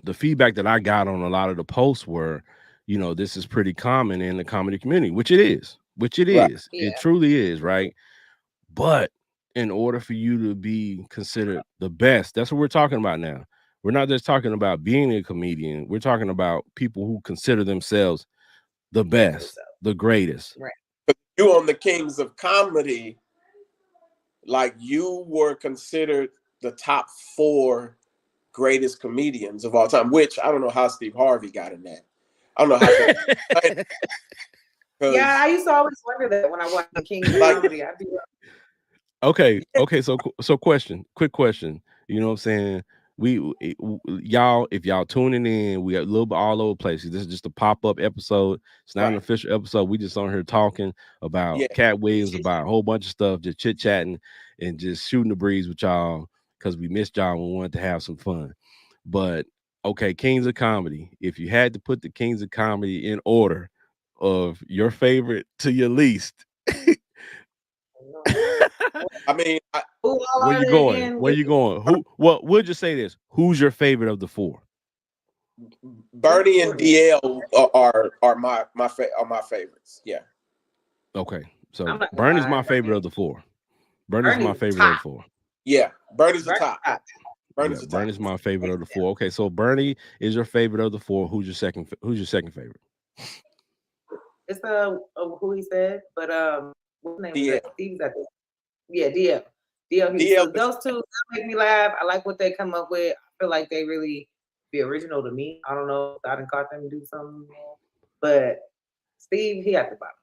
the feedback that I got on a lot of the posts were, this is pretty common in the comedy community, which it is. Right. It truly is, right? But in order for you to be considered the best, that's what we're talking about now. We're not just talking about being a comedian. We're talking about people who consider themselves the best, the greatest. Right. But you on the Kings of Comedy, like, you were considered the top 4 greatest comedians of all time, which I don't know how Steve Harvey got in that. I don't know how. Yeah, I used to always wonder that when I watched the Kings of Comedy. Okay. So quick question. You know what I'm saying? Y'all, if y'all tuning in, we got a little bit all over places. This is just a pop-up episode. It's not an official episode. We just on here talking about Katt Williams, about a whole bunch of stuff, just chit-chatting and just shooting the breeze with y'all because we missed y'all and we wanted to have some fun. But okay, Kings of Comedy. If you had to put the Kings of Comedy in order of your favorite to your least, I mean, where you going? Where you going? Who? What? We'll just say this: who's your favorite of the 4? Bernie and DL are my favorites. Yeah. Okay, so Bernie's my favorite of the 4. Bernie's my favorite of the 4. Yeah, Bernie's the top. Bernie's my favorite of the four. Okay, so Bernie is your favorite of the four. Who's your second favorite? It's who he said, but what's his name? DL. Steve's at DL. So those two make me laugh. I like what they come up with. I feel like they really be original to me. I don't know if I done caught them do something, but Steve, he at the bottom.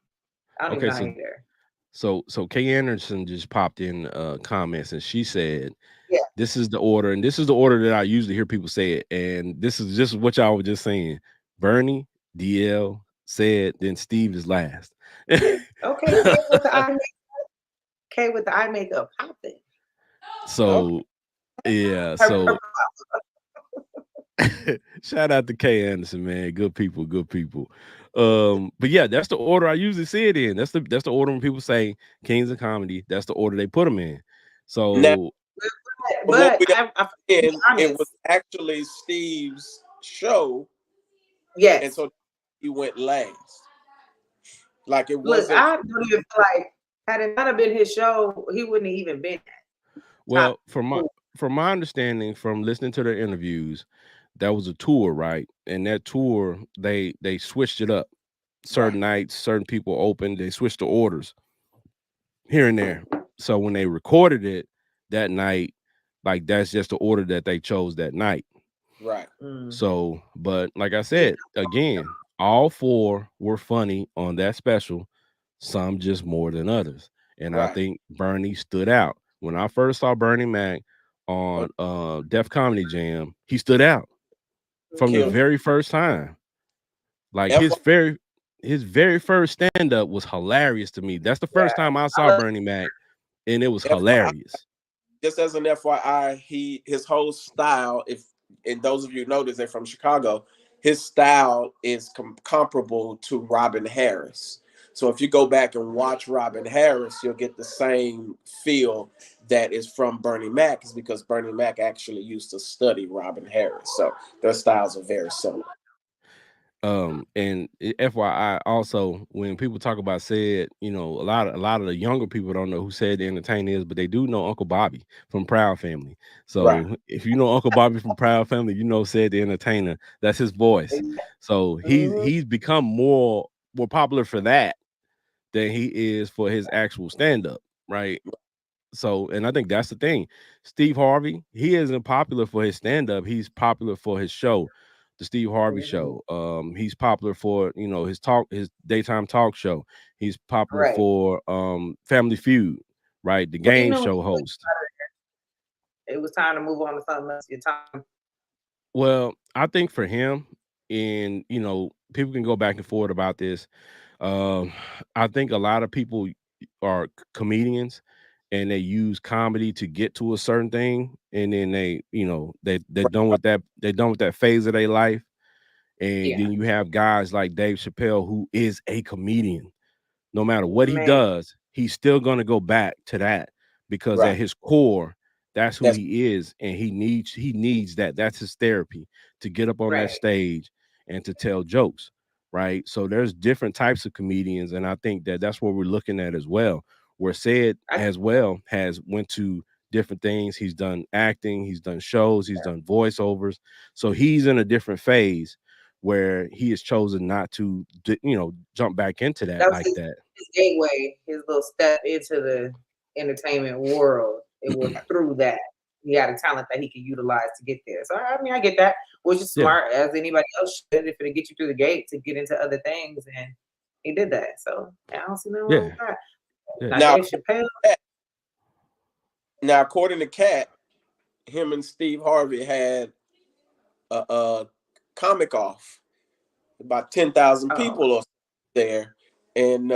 I don't even know how he's there. So Kay Anderson just popped in comments and she said, yeah, this is the order, and this is the order that I usually hear people say it, and this is just what y'all were just saying. Bernie, DL, said, then Steve is last. Okay, with the eye makeup popping. So yeah, so shout out to Kay Anderson, man. Good people. But yeah, that's the order I usually see it in. That's the order when people say Kings of Comedy. That's the order they put them in. So, now, but it was actually Steve's show. Yes, and so he went last. Like it wasn't. Look, I don't even feel like had it not have been his show, he wouldn't have even been. Well, from my understanding, from listening to their interviews, that was a tour, right? And that tour, they switched it up. Certain nights, certain people opened. They switched the orders here and there. So when they recorded it that night, like that's just the order that they chose that night. Right. So, but like I said, again, all four were funny on that special. Some just more than others. And I think Bernie stood out. When I first saw Bernie Mac on Def Comedy Jam, he stood out from the very first time. Like his very first stand-up was hilarious to me. That's the first time I saw Bernie Mac, and it was hilarious. Just as an FYI, his whole style, and those of you who notice they're from Chicago, his style is comparable to Robin Harris. So if you go back and watch Robin Harris, you'll get the same feel that is from Bernie Mac, is because Bernie Mac actually used to study Robin Harris. So their styles are very similar. And FYI, also, when people talk about Said, a lot of the younger people don't know who Said the Entertainer is, but they do know Uncle Bobby from Proud Family. So if you know Uncle Bobby from Proud Family, you know Said the Entertainer. That's his voice. So he's become more popular for that than he is for his actual stand-up, right? So, and I think that's the thing. Steve Harvey, he isn't popular for his stand-up. He's popular for his show, the Steve Harvey Show. He's popular for his daytime talk show. He's popular for Family Feud, right? The game show host. It was time to move on to something else. Your time. Well, I think for him, and people can go back and forth about this. I think a lot of people are comedians and they use comedy to get to a certain thing, and then they're done with that phase of their life. And then you have guys like Dave Chappelle, who is a comedian. No matter what he does, he's still gonna go back to that, because at his core, that's who he is, and he needs that. That's his therapy, to get up on that stage and to tell jokes, right? So there's different types of comedians, and I think that's what we're looking at as well. Where Said as well has went to different things. He's done acting, he's done shows, he's done voiceovers. So he's in a different phase where he has chosen not to, jump back into that like that. His gateway, his little step into the entertainment world. It was through that. He had a talent that he could utilize to get there. So I mean, I get that, which is smart as anybody else should, if it get you through the gate to get into other things, and he did that. So I don't see nothing wrong with that. Now, according to Katt, him and Steve Harvey had a comic off. About 10,000 people are there, and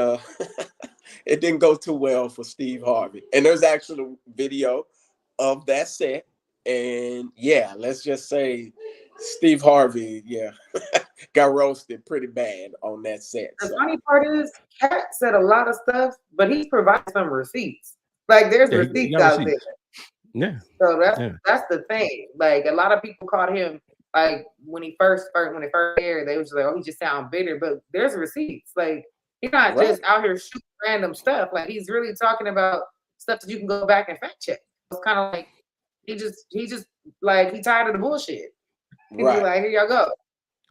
it didn't go too well for Steve Harvey. And there's actually a video of that set, and let's just say Steve Harvey, got roasted pretty bad on that set. The funny part is, Katt said a lot of stuff, but he provided some receipts. Like there's receipts out there. Yeah. So that's the thing. Like a lot of people caught him. Like when it first aired, they was just like, "Oh, he just sound bitter." But there's receipts. Like he's not just out here shooting random stuff. Like he's really talking about stuff that you can go back and fact check. It's kind of like He just like, he tired of the bullshit. He Right. like, here y'all go.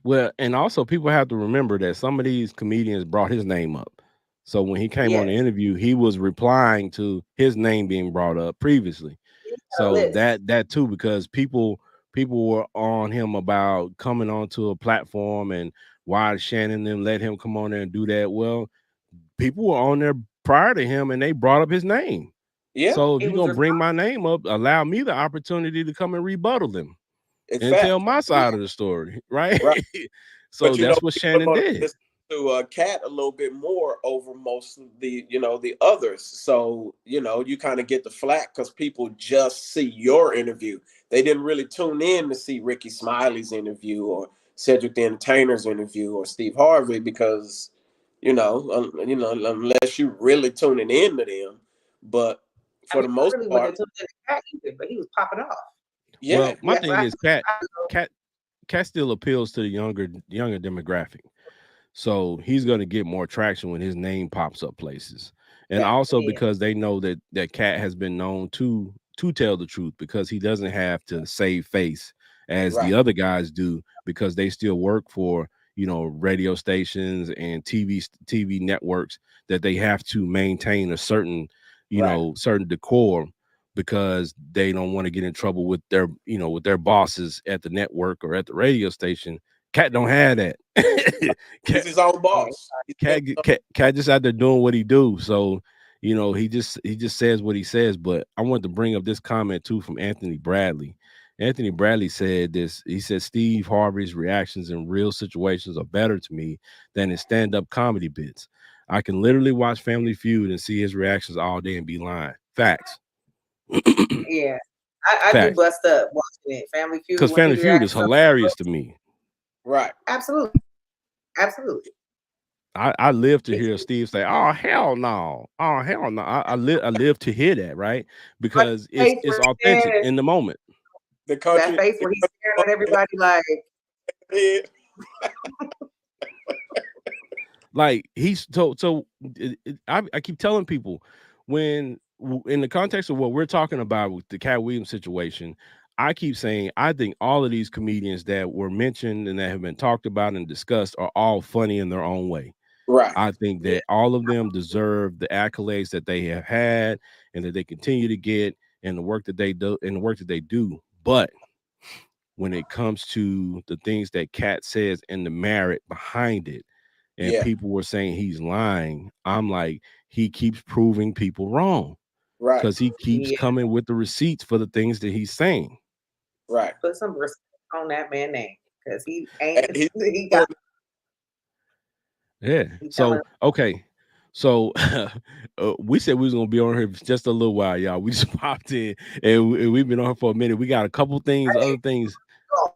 Well, and also people have to remember that some of these comedians brought his name up. So when he came on the interview, he was replying to his name being brought up previously. So that too, because people were on him about coming onto a platform and why Shannon them let him come on there and do that. Well, people were on there prior to him and they brought up his name. Yeah. So if you're gonna bring my name up, allow me the opportunity to come and rebuttal them and tell my side of the story, right? So that's what Shannon did. To Katt a little bit more over most of the, the others. So, you kind of get the flack because people just see your interview. They didn't really tune in to see Ricky Smiley's interview or Cedric the Entertainer's interview or Steve Harvey because, unless you really tuning in to them. But for the most part, but he was popping off. Yeah. Well, my thing is Katt still appeals to the younger demographic. So he's going to get more traction when his name pops up places. And also because they know that Katt has been known to tell the truth because he doesn't have to save face as the other guys do because they still work for, radio stations and TV networks that they have to maintain a certain, certain decorum because they don't want to get in trouble with their, with their bosses at the network or at the radio station. Katt don't have that. He's his own boss. Katt just out there doing what he do. So, he just says what he says. But I want to bring up this comment too from Anthony Bradley. Anthony Bradley said this. He said Steve Harvey's reactions in real situations are better to me than in stand-up comedy bits. I can literally watch Family Feud and see his reactions all day and be lying. Facts. Yeah. I do bust up watching it. Family Feud. Because Family Feud is hilarious to me. Right. Absolutely. I live to hear Steve say, "Oh hell no! Oh hell no!" I live to hear that, right? Because it's authentic in the moment. The country, that face where he's staring at everybody like, like he's so. I keep telling people when in the context of what we're talking about with the Katt Williams situation, I keep saying I think all of these comedians that were mentioned and that have been talked about and discussed are all funny in their own way. Right. I think that all of them deserve the accolades that they have had and that they continue to get and the work that they do. But when it comes to the things that Katt says and the merit behind it, and people were saying he's lying, I'm like, he keeps proving people wrong. Right. Because he keeps coming with the receipts for the things that he's saying. Right. Put some respect on that man's name because he ain't. He got. Yeah. So okay. So we said we was gonna be on here just a little while, y'all. We just popped in and we've been on here for a minute. We got a couple things, other things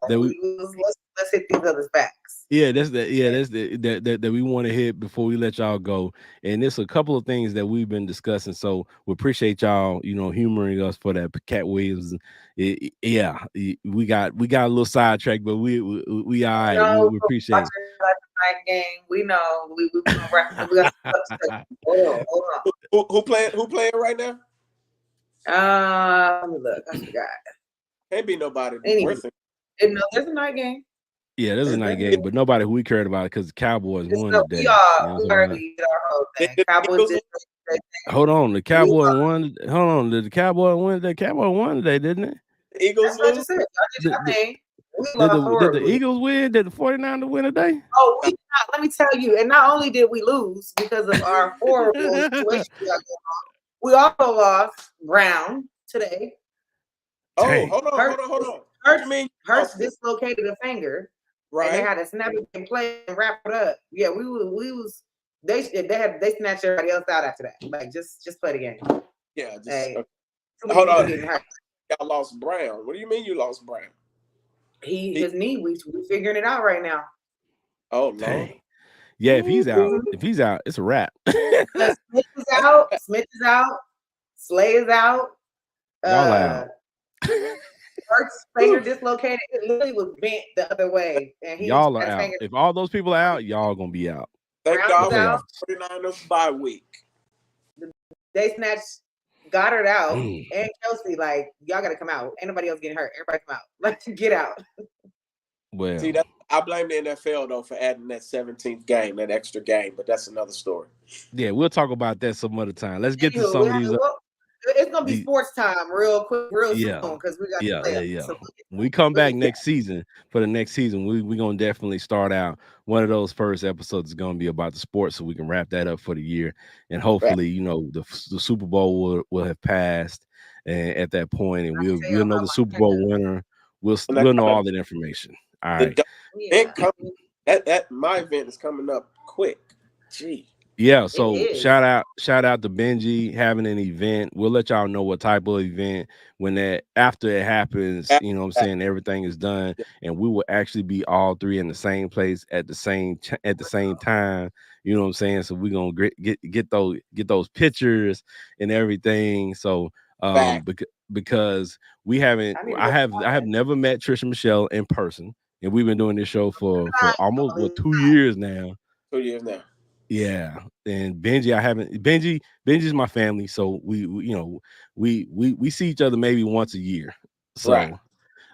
that let's hit these other facts. Yeah, that's that we want to hit before we let y'all go. And there's a couple of things that we've been discussing. So we appreciate y'all, humoring us for that Katt Williams. Yeah, we got a little sidetracked, but we all right. We appreciate it. Game. We know we got hold on. Who playing right now? Look, I forgot. Can't be nobody. Anyway, there's a night game. Yeah, there's a night game, but nobody who we cared about it because the Cowboys won today. We already did our whole thing. Cowboys did. Hold on, the Cowboy won. Hold on, did the Cowboy win today? Cowboy won today, didn't it? The Eagles lose. Did the Eagles win? Did the 49ers win today? Oh, let me tell you. And not only did we lose because of our horrible situation we also lost ground today. Oh, hold on. Hurts dislocated a finger. Right. And they had to snap it and play and wrap it up. Yeah, we was they snatched everybody else out after that. Like just play the game. Yeah, hold on. Y'all lost Brown. What do you mean you lost Brown? His knee. We figuring it out right now. Oh no. Yeah, if he's out, it's a wrap. Smith is out. Slay is out. Y'all out. Hurts finger dislocated. It literally was bent the other way. And y'all are out. If all those people are out, y'all gonna be out. Thank God for 49ers bye week. They snatched Goddard out, Mm. and Kelsey, like, y'all gotta come out. Ain't nobody else getting hurt. Everybody come out. Like, get out. See, Well, that I blame the NFL though for adding that 17th game, that extra game, but that's another story. yeah, we'll talk about that some other time. Let's get to Anywho, some of these. it's gonna be The sports time real quick, real soon, Yeah, because we got yeah, the yeah, playoffs. yeah. So When we come look back at that. next season for the next season, we gonna definitely start out. One of those first episodes is gonna be about the sports, so we can wrap that up for the year, and Right. hopefully, the Super Bowl will have passed, and at that point, and I can tell we'll y'all know about the my Super Bowl Packers. winner. And I We'll know got all that information. All the right. Yeah, event coming. That my event is coming up quick. Gee. Yeah, it so is. shout out to Benji having an event. We'll let y'all know what type of event when that after it happens, you know what I'm saying, everything is done and we will actually be all three in the same place at at the same time, you know what I'm saying? So we're going to get those pictures and everything. So Back. because we haven't I need to I go have find never met Trisha Michelle in person, and we've been doing this show for almost it. 2 years now. 2 years now. Yeah, and Benji, I haven't. Benji's my family, so we you know we see each other maybe once a year. Right.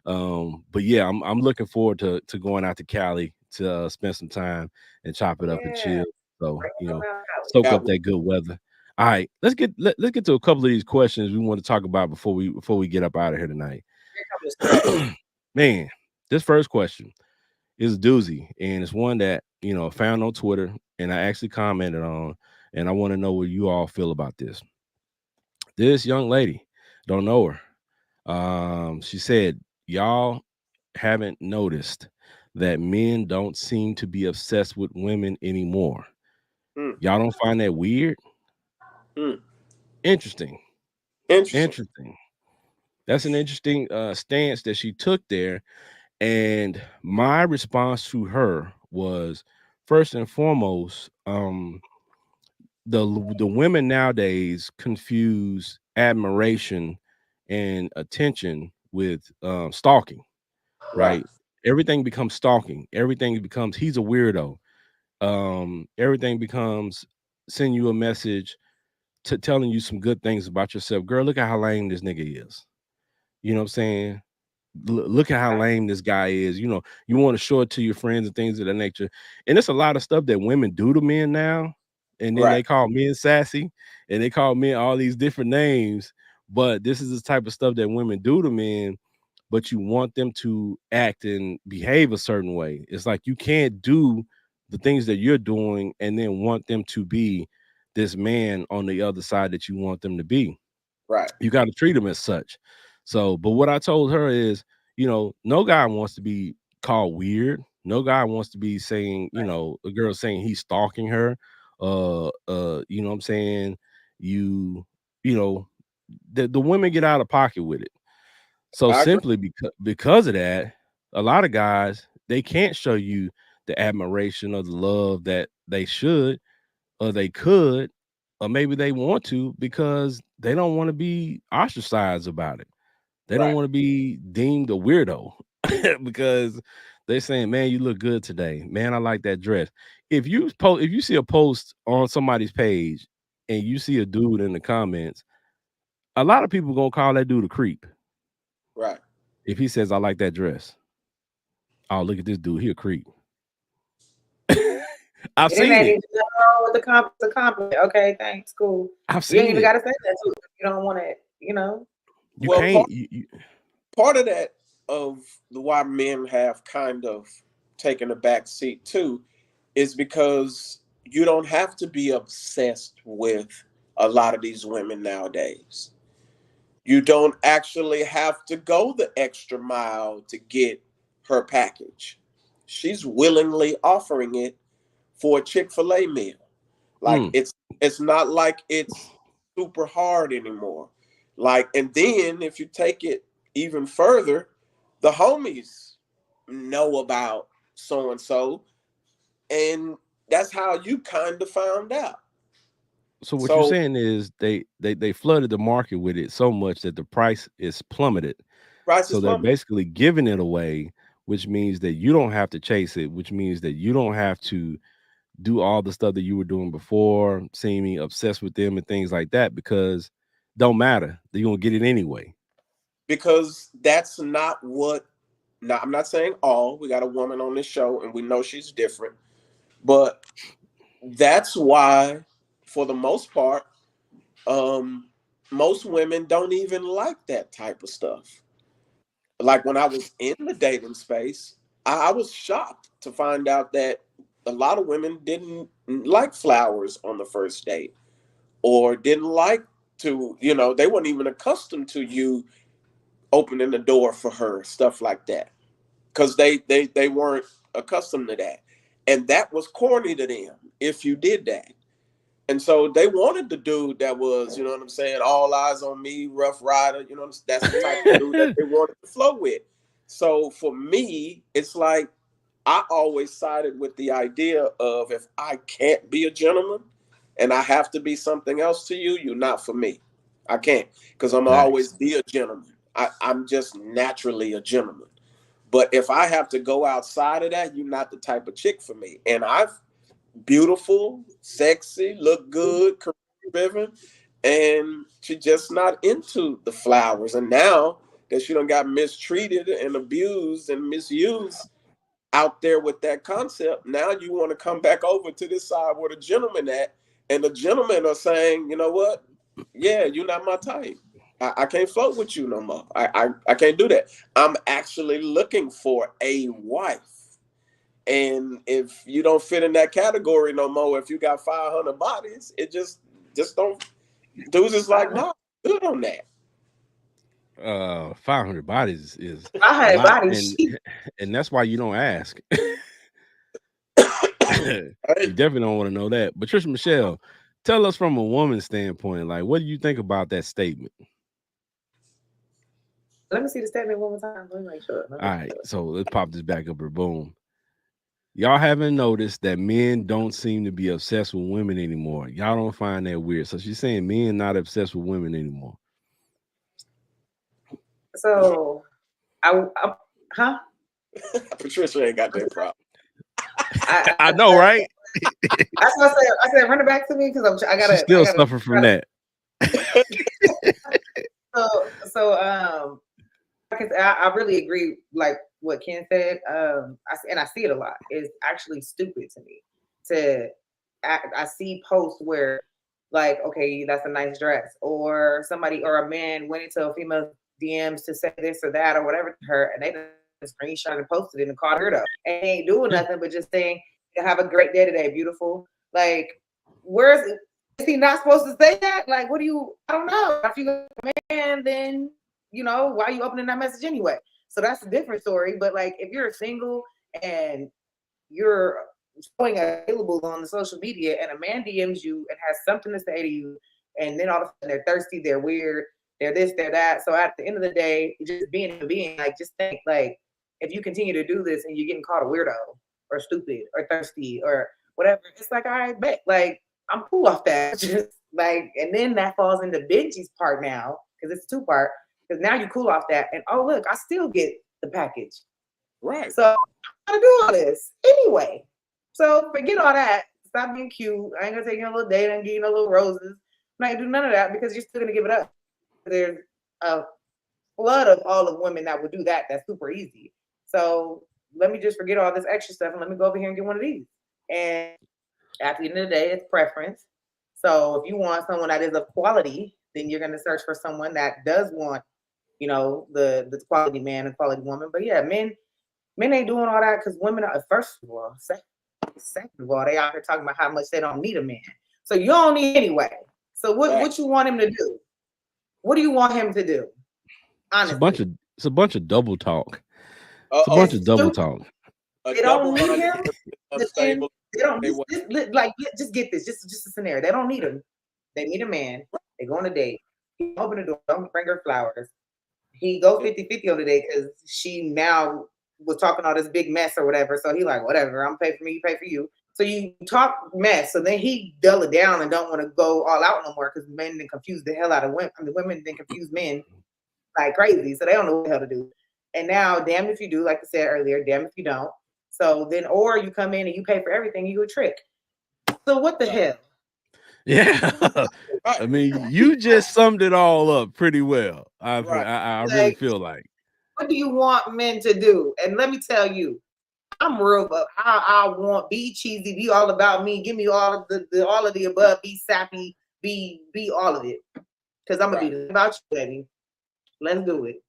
So, but yeah, I'm looking forward to going out to Cali to spend some time and chop it up and Yeah, chill. So bring them out. soak up Got that good weather. All right, let's get to a couple of these questions we want to talk about before we get up out of here tonight. Here come the stress. Man, this first question is a doozy, and it's one that I found on Twitter, and I actually commented on, and I want to know what you all feel about this. This young lady, don't know her. She said, "Y'all haven't noticed that men don't seem to be obsessed with women anymore. mm, Y'all don't find that weird? mm. Interesting, Interesting. interesting. That's an interesting stance that she took there." And my response to her was, first and foremost, the women nowadays confuse admiration and attention with stalking, Right. right? Everything becomes stalking. Everything becomes he's a weirdo. Everything becomes send you a message to telling you some good things about yourself. Girl, look at how lame this nigga is. You know what I'm saying? Look at how lame this guy is. You want to show it to your friends and things of that nature. And it's a lot of stuff that women do to men now. And then Right. they call men sassy and they call men all these different names. But this is the type of stuff that women do to men, but you want them to act and behave a certain way. It's like you can't do the things that you're doing and then want them to be this man on the other side that you want them to be. Right. You got to treat them as such. So, but what I told her is, no guy wants to be called weird. No guy wants to be saying, a girl saying he's stalking her. You know what I'm saying? You, you know, the women get out of pocket with it. So I agree. simply because of that, a lot of guys they can't show you the admiration or the love that they should or they could, or maybe they want to because they don't want to be ostracized about it. They don't Right. want to be deemed a weirdo because they're saying, "Man, you look good today. Man, I like that dress." If you see a post on somebody's page and you see a dude in the comments, a lot of people gonna call that dude a creep Right. if he says, "I like that dress." Oh, look at this dude. He a creep. I've It ain't seen even it. nothing wrong with the compliment. Okay, thanks, cool. I've You ain't seen even it. got to say that too. You don't want it, you know. You Well, can't. part of that of the why men have kind of taken a back seat too is because you don't have to be obsessed with a lot of these women nowadays. You don't actually have to go the extra mile to get her package. She's willingly offering it for a Chick-fil-A meal. Like Mm. it's not like it's super hard anymore. Like, and then if you take it even further, the homies know about so and so, and that's how you kind of found out. So what you're So saying is they flooded the market with it so much that the price is plummeted. price So is they're plummeting. basically giving it away, which means that you don't have to chase it, which means that you don't have to do all the stuff that you were doing before, seeming obsessed with them and things like that, because don't matter. You're gonna get it anyway. Because that's not what. Now, I'm not saying all. We got a woman on this show, and we know she's different. But that's why, for the most part, most women don't even like that type of stuff. Like when I was in the dating space, I was shocked to find out that a lot of women didn't like flowers on the first date, or didn't like to, they weren't even accustomed to you opening the door for her, stuff like that, because they weren't accustomed to that, and that was corny to them if you did that. And so they wanted the dude that was, you know what I'm saying, all eyes on me, rough rider. That's the type of dude that they wanted to flow with. So for me, it's like I always sided with the idea of, if I can't be a gentleman and I have to be something else to you, you're not for me. I can't, because I'm always be a gentleman. I'm just naturally a gentleman. But if I have to go outside of that, you're not the type of chick for me. And I've beautiful, sexy, look good, career driven, and she just not into the flowers. And now that she done got mistreated and abused and misused out there with that concept, now you want to come back over to this side where the gentleman at, and the gentlemen are saying, you know what? Yeah, you're not my type. I can't float with you no more. I can't do that. I'm actually looking for a wife. And if you don't fit in that category no more, if you got 500 bodies, it just don't. Dudes is like, no, good on that. 500 bodies is 500 bodies, and that's why you don't ask. You definitely don't want to know that. But Trisha Michelle, tell us from a woman's standpoint, like, what do you think about that statement? Let me see the statement one more time. Let me make sure. All right, so let's pop this back up here. Boom. Y'all haven't noticed that men don't seem to be obsessed with women anymore. Y'all don't find that weird. So she's saying men not obsessed with women anymore. So, Patricia ain't got that problem. I know, right? That's what I said. Run it back to me, because I gotta. She still suffer from that. I really agree, like what Ken said. I see it a lot. It's actually stupid to me. I see posts where, like, okay, that's a nice dress, or somebody or a man went into a female DMs to say this or that or whatever to her, and they just screenshot and posted it and called her up, and ain't doing nothing but just saying, "Have a great day today, beautiful." Like, is he not supposed to say that? Like, what do you? I don't know. If you're a man, then why are you opening that message anyway? So that's a different story. But like, if you're single and you're showing available on the social media, and a man DMs you and has something to say to you, and then all of a sudden they're thirsty, they're weird, they're this, they're that. So at the end of the day, just being a being, like, just think, like, if you continue to do this and you're getting called a weirdo or stupid or thirsty or whatever, it's like, all right, bet, like, I'm cool off that. Just like, and then that falls into Benji's part now, because it's 2-part. Because now you cool off that, and oh look, I still get the package. Right. So I'm gonna do all this anyway. So forget all that. Stop being cute. I ain't gonna take you on a little date and give you no little roses. I'm not gonna do none of that, because you're still gonna give it up. There's a flood of all of women that would do that. That's super easy. So let me just forget all this extra stuff and let me go over here and get one of these. And at the end of the day, it's preference. So if you want someone that is of quality, then you're going to search for someone that does want, the quality man and quality woman. But yeah, men ain't doing all that, because women are, first of all, second of all, they out here talking about how much they don't need a man. So you don't need anyway. So what you want him to do? What do you want him to do? Honestly, it's a bunch of double talk. It's a bunch of double talk. They don't need him. They don't just get this. Just a scenario. They don't need him. They need a man. They go on a date. He open the door. Don't bring her flowers. He go 50-50 on the date because she now was talking all this big mess or whatever. So he like, whatever. I'm pay for me. You pay for you. So you talk mess. So then he dull it down and don't want to go all out no more, because men then confuse the hell out of women. I mean, women then confuse men like crazy. So they don't know what the hell to do. And now, damn if you do, like I said earlier, damn if you don't. So then, or you come in and you pay for everything, you a trick. So what the hell? Yeah. I mean, you just summed it all up pretty well. I really feel like. What do you want men to do? And let me tell you, I'm real, but I want be cheesy, be all about me, give me all of the above, be sappy, be all of it. Because I'm gonna be about you, baby. Let's do it.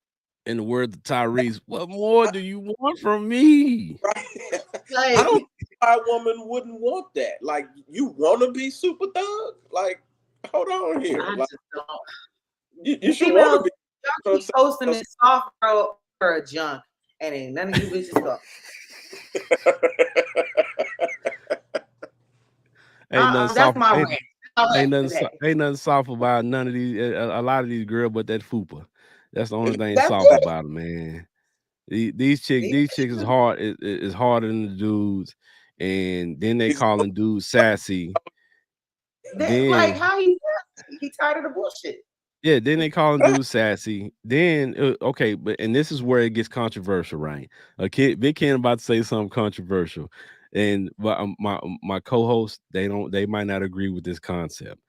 In the words of Tyrese, what more do you want from me? Right. I don't see why a woman wouldn't want that. Like, you want to be super thug? Like, hold on here. I like, just don't. You should want to be. Y'all keep posting this soft girl for a junk, and ain't none of you bitches go. Ain't nothing soft. That's my rant. Ain't nothing soft about none of these. A lot of these girls, but that fupa. That's the only thing soft about them, man. These chicks is hard. Is harder than the dudes, and then they calling dudes sassy. Then, like how he tired of the bullshit. Yeah, then they calling dudes sassy. Then okay, but and this is where it gets controversial, right? Big Ken about to say something controversial, and my co-host they might not agree with this concept,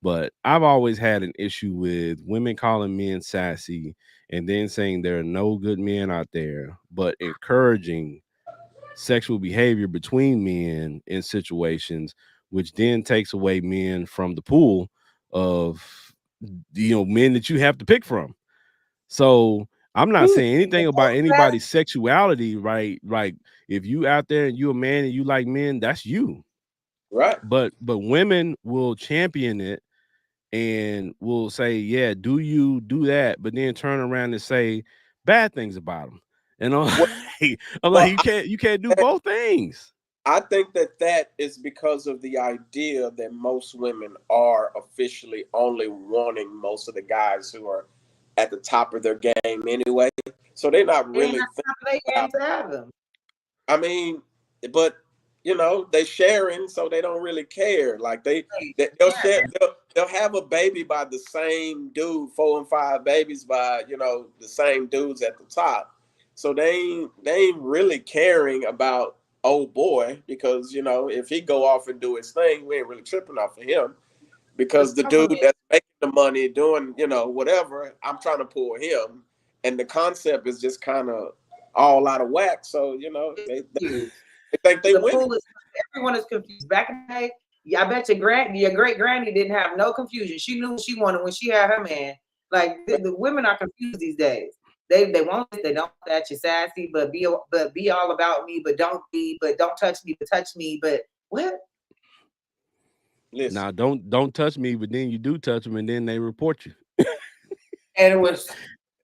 but I've always had an issue with women calling men sassy and then saying there are no good men out there, but encouraging sexual behavior between men in situations, which then takes away men from the pool of men that you have to pick from. So I'm not saying anything about anybody's sexuality, right? Like if you out there and you a man and you like men, that's you, right? But women will champion it and will say, yeah, do you do that, but then turn around and say bad things about them. And I'm like, you can't do both things. I think that is because of the idea that most women are officially only wanting most of the guys who are at the top of their game anyway. So they're not really thinking to have them. I mean, but they sharing, so they don't really care. Like they'll share, they'll have a baby by the same dude, 4 and 5 babies by the same dudes at the top. So they ain't really caring about old boy because if he go off and do his thing, we ain't really tripping off of him because the dude that's making the money doing whatever, I'm trying to pull him, and the concept is just kind of all out of whack. So they think they win. Everyone is confused. Back in the day, I bet your great granny didn't have no confusion. She knew what she wanted when she had her man. Like the women are confused these days. They want this, they don't want that. You're sassy, but be all about me, but don't touch me, but touch me. But what? Listen. Now don't touch me, but then you do touch them, and then they report you. And it was,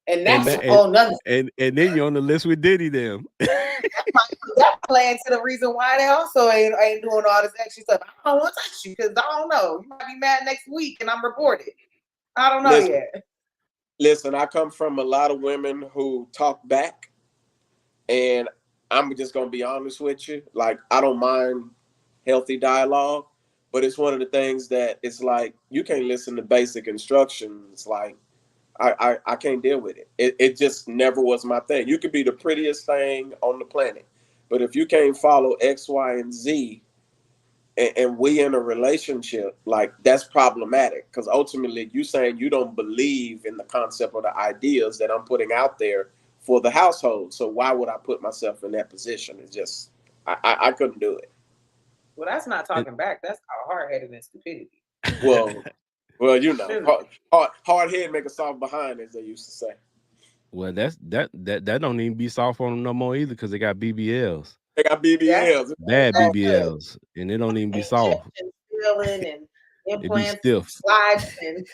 and that's another. And then you're on the list with Diddy. Them. That playing to the reason why they also ain't doing all this extra stuff. I don't want to touch you because I don't know. You might be mad next week, and I'm reported. I don't know yet. Listen, I come from a lot of women who talk back, and I'm just gonna be honest with you. Like, I don't mind healthy dialogue, but it's one of the things that it's like you can't listen to basic instructions. Like, I can't deal with it. It just never was my thing. You could be the prettiest thing on the planet, but if you can't follow X, Y, and Z, and we in a relationship, like, that's problematic because ultimately you saying you don't believe in the concept or the ideas that I'm putting out there for the household. So why would I put myself in that position? It's just I couldn't do it. Well, that's not talking back. That's called hard-headed and stupidity. Well, hard head make a soft behind, as they used to say. Well, that don't even be soft on them no more either because they got BBLs. They got BBLs, bad BBLs, and they don't even be soft. And filling and implants, stiff. slides, and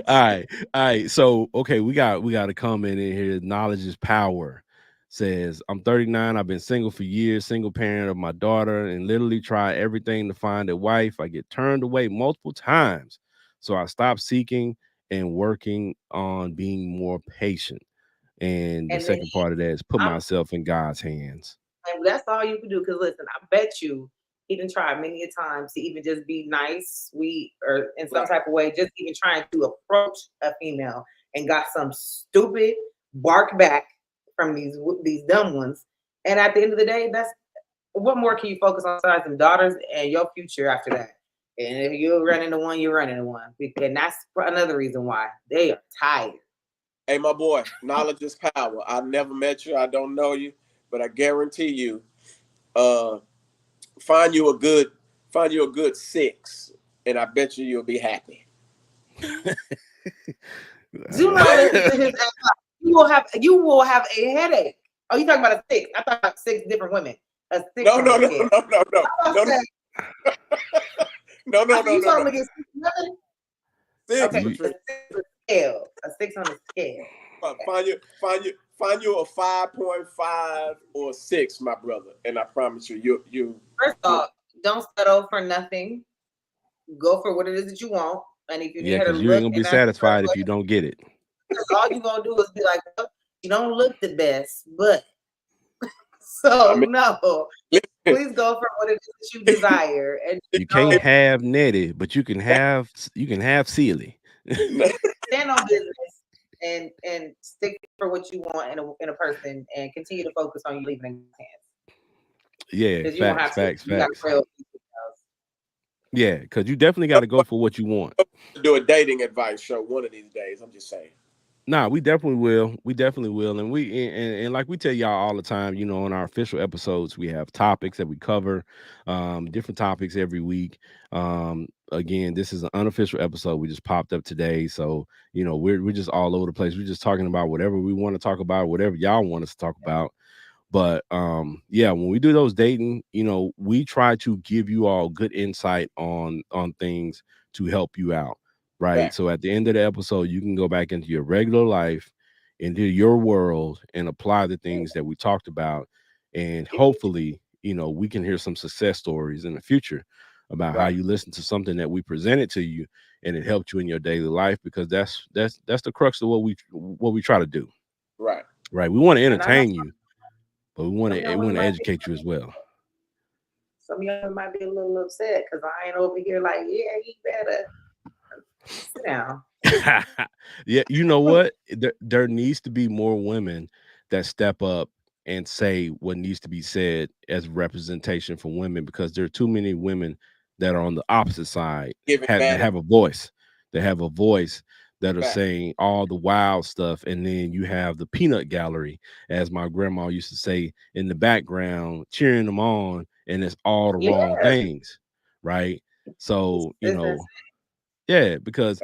all right. So okay, we got a comment in here. Knowledge is power. Says, I'm 39. I've been single for years, single parent of my daughter, and literally try everything to find a wife. I get turned away multiple times, so I stopped seeking and working on being more patient. And the second part of that is put myself in God's hands. And that's all you can do. Because listen, I bet you he done tried many a times to even just be nice, sweet, or in some type of way, just even trying to approach a female and got some stupid bark back from these dumb ones. And at the end of the day, that's what more can you focus on besides them daughters and your future after that? And if you're running the one, you're running the one. And that's another reason why they are tired. Hey, my boy, knowledge is power. I never met you. I don't know you, but I guarantee you, find you a good 6, and I bet you'll be happy. Do not listen to his advice. You will have a headache. Oh, you talking about a 6? I thought about 6 different women. A 6 no. No. Okay, a 6 on the scale. Find you a 5.5 or 6, my brother, and I promise you. First off, don't settle for nothing. Go for what it is that you want, and if you need her to because you ain't gonna be satisfied if you don't get it. All you gonna do is be like, oh, you don't look the best, but so no. Please go for what it is that you desire, and you can't have Nettie, but you can have Sealy. Stand on business and stick for what you want in a person, and continue to focus on you leaving in hands. Yeah, facts. Yeah, because you definitely got to go for what you want. Do a dating advice show one of these days. I'm just saying. Nah, we definitely will. And like we tell y'all all the time, you know, on our official episodes, we have topics that we cover, different topics every week. Again, this is an unofficial episode. We just popped up today, so you know we're just all over the place. We're just talking about whatever we want to talk about, whatever y'all want us to talk about. But yeah, when we do those dating, you know, we try to give you all good insight on things to help you out. Right. So at the end of the episode, you can go back into your regular life, into your world, and apply the things that we talked about. And hopefully, you know, we can hear some success stories in the future about how you listen to something that we presented to you and it helped you in your daily life, because that's the crux of what we try to do. Right. We want to entertain you, but we want to educate you as well. Some of y'all might be a little upset because I ain't over here like, yeah, you better sit down. Yeah, you know what? There needs to be more women that step up and say what needs to be said as representation for women, because there are too many women that are on the opposite side have a voice. They have a voice that are saying all the wild stuff, and then you have the peanut gallery, as my grandma used to say, in the background cheering them on, and it's all the wrong things, right? So you know. Yeah, because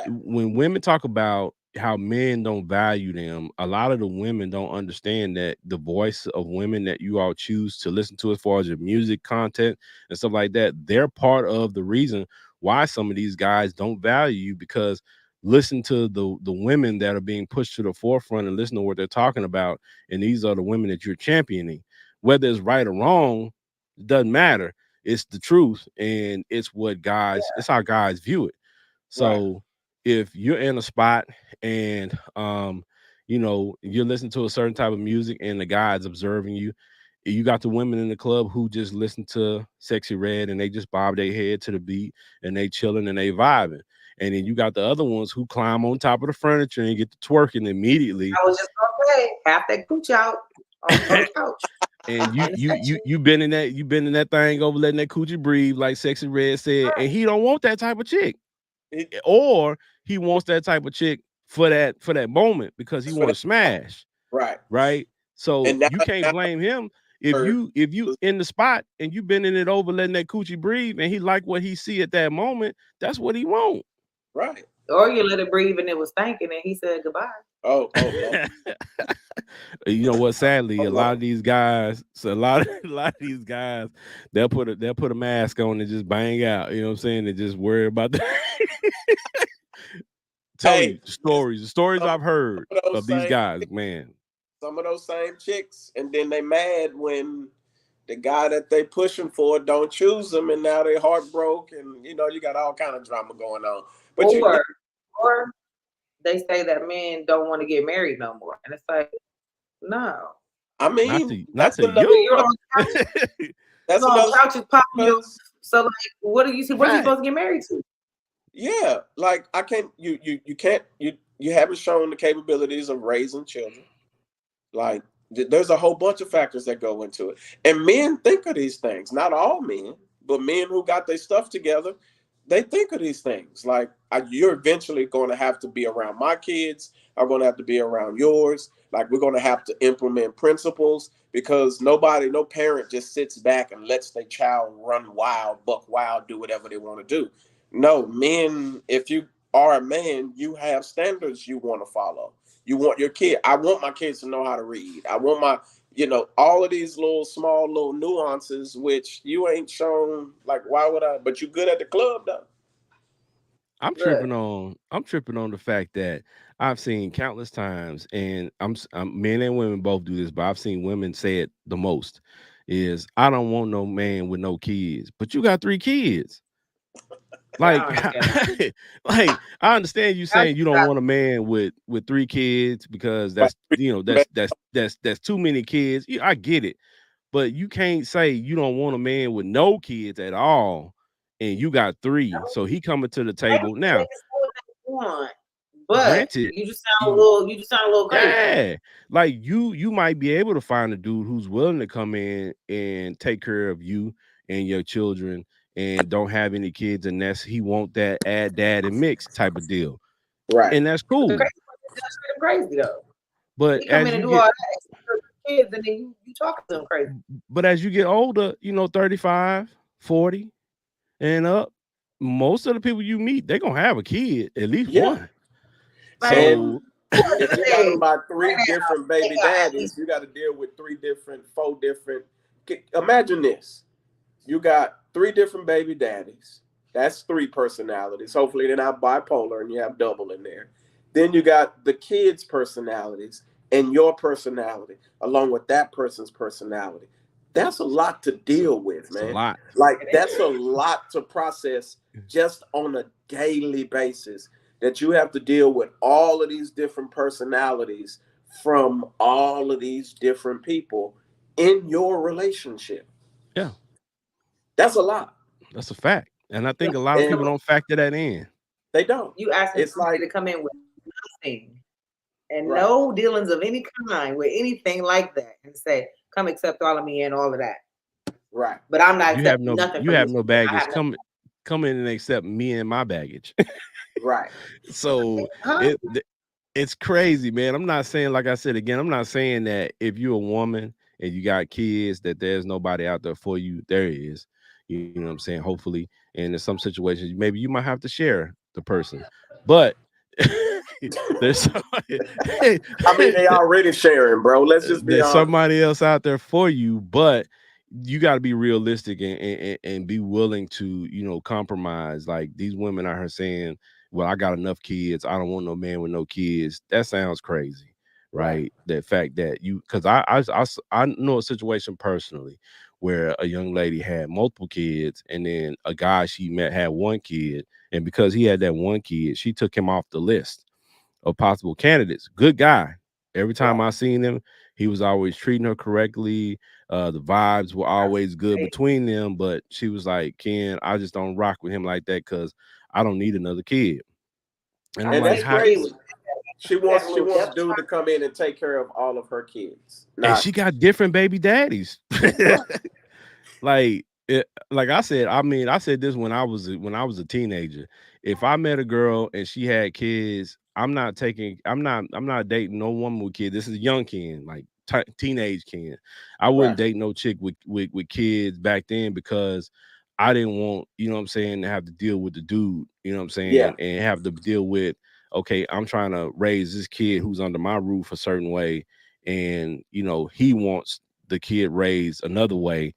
when women talk about how men don't value them, a lot of the women don't understand that the voice of women that you all choose to listen to as far as your music content and stuff like that, they're part of the reason why some of these guys don't value you, because listen to the women that are being pushed to the forefront and listen to what they're talking about, and these are the women that you're championing. Whether it's right or wrong, it doesn't matter. It's the truth, and it's what guys, it's how guys view it. So if you're in a spot and you know, you're listening to a certain type of music and the guy's observing you, you got the women in the club who just listen to Sexy Red and they just bob their head to the beat and they chilling and they vibing. And then you got the other ones who climb on top of the furniture and get to twerking immediately. I was just gonna say, half that cooch out on the couch. And you been in that thing over letting that coochie breathe, like Sexy Red said, and he don't want that type of chick. Or he wants that type of chick for that moment because he want to smash. Right. So you can't blame him if you in the spot and you been in it over letting that coochie breathe and he like what he see at that moment. That's what he want. Right. Or you let it breathe and it was stinking and he said goodbye. Oh. You know what? Sadly, a lot of these guys, they'll put a mask on and just bang out. You know what I'm saying? And just worry about that. Tell you the stories I've heard of these guys, man. Some of those same chicks, and then they mad when the guy that they pushing for don't choose them, and now they heartbroken. And you know, you got all kind of drama going on. But or they say that men don't want to get married no more, and it's like, no. I mean, that's another couch is popping. So like, what do you see? What are you supposed to get married to? Yeah, like I can't. You haven't shown the capabilities of raising children. Like there's a whole bunch of factors that go into it, and men think of these things. Not all men, but men who got their stuff together, they think of these things. Like, you're eventually going to have to be around my kids. I'm going to have to be around yours. Like, we're going to have to implement principles, because no parent just sits back and lets their child run wild, buck wild, do whatever they want to do. No, men, if you are a man, you have standards you want to follow. You want your kid. I want my kids to know how to read. I want my, all of these small little nuances, which you ain't shown. Like, why would I? But you good at the club, though. I'm tripping on the fact that I've seen countless times, and men and women both do this, but I've seen women say it the most, is I don't want no man with no kids, but you got 3 kids. Like, like, I understand you saying you don't want a man with 3 kids because that's too many kids. Yeah, I get it, but you can't say you don't want a man with no kids at all, and you got 3. So he coming to the table now. But granted, you just sound a little crazy. Yeah, like you might be able to find a dude who's willing to come in and take care of you and your children and don't have any kids, and he want that add dad and mix type of deal, right? And that's cool. That's crazy though. But you come in and do all that kids, and then you talk to them crazy. But as you get older, 35, 40, and up, most of the people you meet, they're gonna have a kid, at least one. So if you got about 3 different baby daddies, you got to deal with 4 different. Imagine this: you got 3 different baby daddies. That's 3 personalities. Hopefully, they're not bipolar, and you have double in there. Then you got the kids' personalities and your personality, along with that person's personality. That's a lot to deal with, man. A lot. Like, that's a lot to process just on a daily basis. That you have to deal with all of these different personalities from all of these different people in your relationship. Yeah. That's a lot. That's a fact. And I think a lot of people don't factor that in. They don't. You ask them to come in with nothing and no dealings of any kind with anything like that, and say, come accept all of me and all of that. Right. But I'm not accepting nothing. You have no baggage. Come in and accept me and my baggage. Right. So it's crazy, man. I'm not saying, like I said again, I'm not saying that if you're a woman and you got kids that there's nobody out there for you. There is. You know what I'm saying? Hopefully. And in some situations, maybe you might have to share the person. But there's somebody, I mean, they already sharing, bro. Let's just be there's honest. Somebody else out there for you, but you got to be realistic and be willing to, compromise. Like, these women out here saying, well, I got enough kids, I don't want no man with no kids. That sounds crazy, right? The fact that because I know a situation personally where a young lady had multiple kids, and then a guy she met had 1 kid, and because he had that 1 kid, she took him off the list of possible candidates. Good guy. Every time I seen him, he was always treating her correctly. The vibes were always good between them, but she was like, Ken, I just don't rock with him like that because I don't need another kid. And I'm like, that's crazy. She wants dude to come in and take care of all of her kids. And she got different baby daddies. Like I said, I said this when I was a teenager. If I met a girl and she had kids, I'm not dating no woman with kids. This is young Ken, like teenage Ken. I wouldn't date no chick with kids back then because I didn't want, you know what I'm saying, to have to deal with the dude, you know what I'm saying, and have to deal with, okay, I'm trying to raise this kid who's under my roof a certain way, and he wants the kid raised another way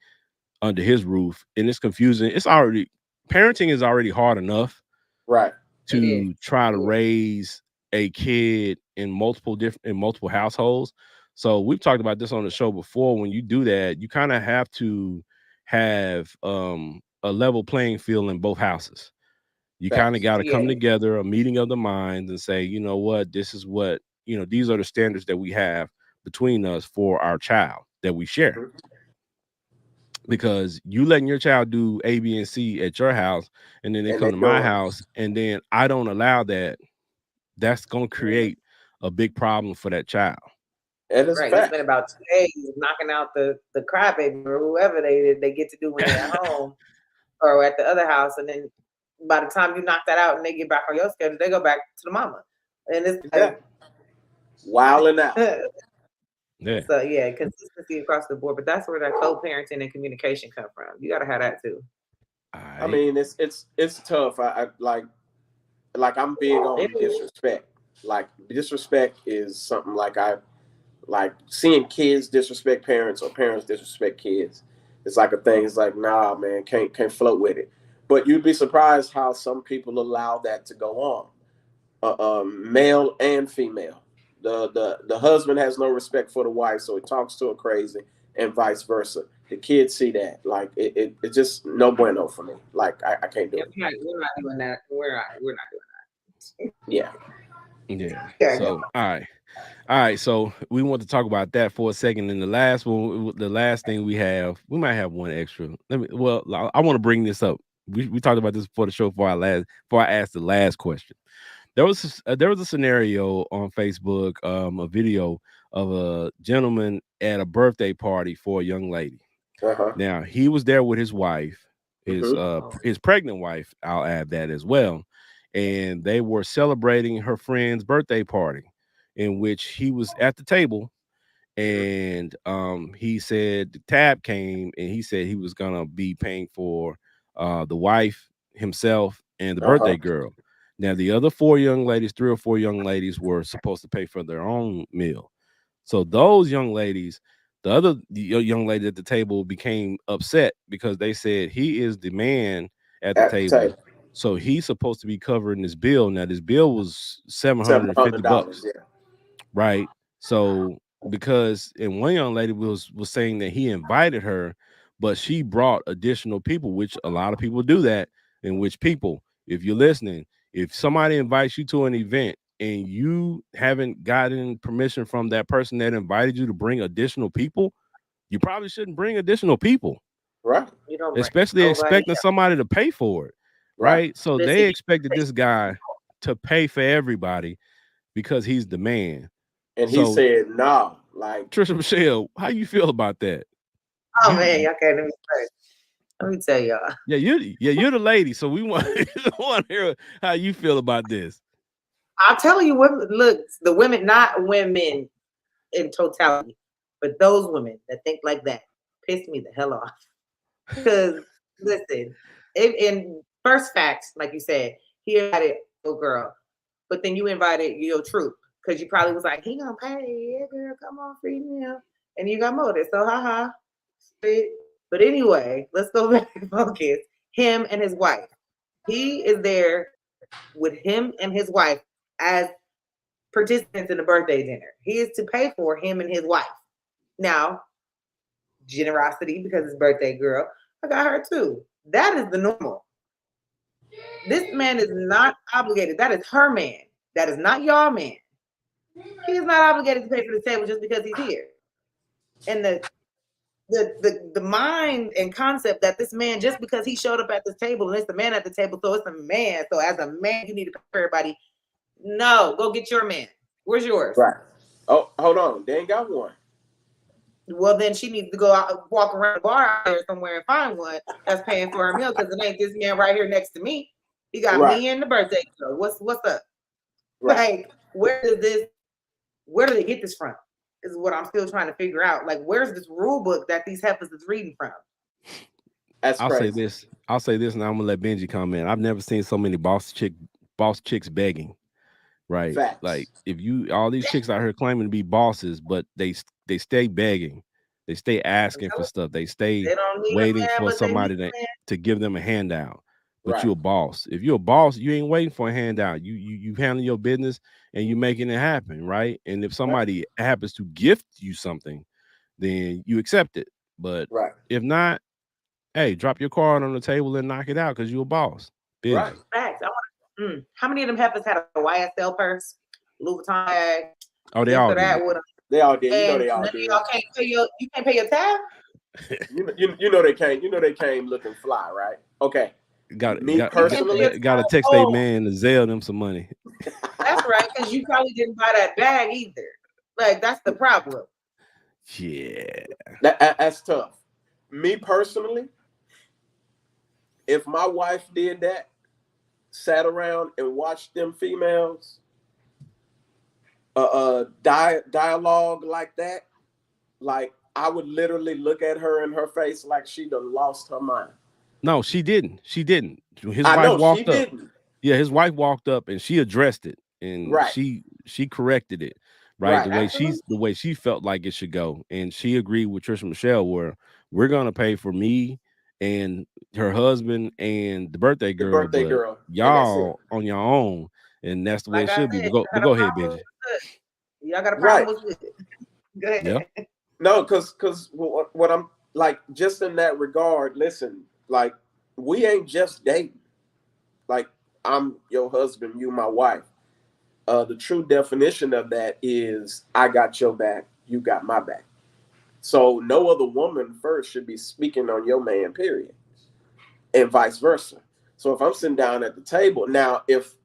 under his roof, and it's confusing. Parenting is already hard enough, right, to try to raise a kid in multiple households. So we've talked about this on the show before. When you do that, you kind of have to have a level playing field in both houses. You kind of got to come together, a meeting of the minds, and say, you know what, this is what, these are the standards that we have between us for our child that we share. Because you letting your child do A, B, and C at your house, and then they come to my house, and then I don't allow that, that's going to create a big problem for that child. Right, they spend about 2 days knocking out the crybaby or whoever they get to do when they're at home or at the other house, and then by the time you knock that out and they get back on your schedule, they go back to the mama. And it's like wilding out. Yeah. So yeah, consistency across the board, but that's where that co-parenting and communication come from. You gotta have that too. I mean, it's tough. I like I'm big on disrespect. Like disrespect is something like I like seeing kids disrespect parents or parents disrespect kids. It's like a thing. It's like, nah, man, can't float with it. But you'd be surprised how some people allow that to go on, male and female. The husband has no respect for the wife, so he talks to her crazy, and vice versa. The kids see that, like it's just no bueno for me. Like I can't do it. We're not doing that. We're not doing that. Yeah. So all right. So we want to talk about that for a second. And the last thing we might have one extra. I want to bring this up. We talked about this before the show. Before I asked the last question. There was a scenario on Facebook, a video of a gentleman at a birthday party for a young lady. Now he was there with his wife, his pregnant wife. I'll add that as well, and they were celebrating her friend's birthday party, in which he was at the table, and he said the tab came, and he said he was gonna be paying for the wife, himself, and the birthday girl. Now, the other 3 or 4 young ladies were supposed to pay for their own meal. So those young ladies, the young lady at the table became upset because they said he is the man at the table. So he's supposed to be covering this bill. Now, this bill was $750. Yeah. Right. So and one young lady was saying that he invited her, but she brought additional people, which a lot of people do that, in which people, if you're listening, if somebody invites you to an event and you haven't gotten permission from that person that invited you to bring additional people, you probably shouldn't bring additional people. Right. Especially expecting somebody to pay for it. Right. So they expected this guy to pay for everybody because he's the man. And he said, nah. Like Trisha Michelle, how you feel about that? Oh man, y'all can't let me tell y'all. Yeah, you're the lady, so we want to hear how you feel about this. I'll tell you, women. Look, the women, not women in totality, but those women that think like that piss me the hell off. Because listen, in first facts, like you said, he invited a girl, but then you invited your troop because you probably was like, he gonna pay, yeah, girl, come on, free meal, and you got motive. So haha. But anyway, let's go back and focus. Him and his wife. He is there with him and his wife as participants in the birthday dinner. He is to pay for him and his wife. Now, generosity because it's birthday girl. I got her too. That is the normal. This man is not obligated. That is her man. That is not y'all man. He is not obligated to pay for the table just because he's here. And the mind and concept that this man, just because he showed up at this table and it's the man at the table, so it's a man. So as a man, you need to pay for everybody. No, go get your man. Where's yours? Right. Oh, hold on. They ain't got one. Well, then she needs to go out, walk around the bar out there somewhere and find one that's paying for her meal because it ain't this man right here next to me. He got me and the birthday girl. What's up? Right. Like, where do they get this from? Is what I'm still trying to figure out. Like, where's this rule book that these heifers is reading from? I'll say this, and I'm gonna let Benji comment. I've never seen so many boss chicks begging. Right. Facts. Like all these chicks out here claiming to be bosses, but they stay begging. They stay asking for stuff. They stay waiting for somebody to give them a handout. But you're a boss. If you're a boss, you ain't waiting for a handout. You handle your business and you making it happen, right? And if somebody happens to gift you something, then you accept it. But if not, hey, drop your card on the table and knock it out because you're a boss. Busy. Right. Facts. How many of them heifers had a YSL purse, Louis Vuitton bag? Oh, they all did. They all did. You know they all did. Y'all can't pay you can't pay your tab? you know they came. You know they came looking fly, right? Okay. Got to text a man to Zelle them some money. That's right, because you probably didn't buy that bag either. Like, that's the problem. Yeah. That's tough. Me personally, if my wife did that, sat around and watched them females dialogue like that, like I would literally look at her in her face like she done lost her mind. No, she didn't. She didn't. His I wife know she walked up. didn't. Yeah, his wife walked up and she addressed it, and Right. she corrected it, right? Right. The way she felt like it should go, and she agreed with Trisha Michelle, where we're gonna pay for me and her husband and the birthday girl, but y'all on your own, and that's the way it should be. But go ahead, Benji. Y'all got a problem with it? Go ahead. Yeah. No, because what I'm like, just in that regard, listen, like we ain't just dating. Like I'm your husband, you my wife. The true definition of that is I got your back, you got my back. So no other woman first should be speaking on your man, period. And vice versa. So if I'm sitting down at the table, now if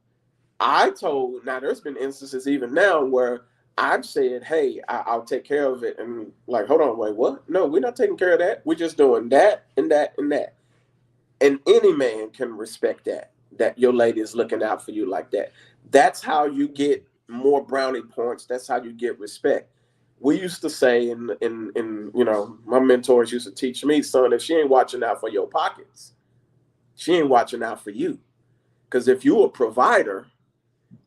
now there's been instances even now where I've said, hey, I'll take care of it. And like, hold on, wait, what? No, we're not taking care of that. We're just doing that and that and that. And any man can respect that your lady is looking out for you like that. That's how you get more brownie points. That's how you get respect. We used to say, and you know, my mentors used to teach me, son, if she ain't watching out for your pockets, she ain't watching out for you. Because if you're a provider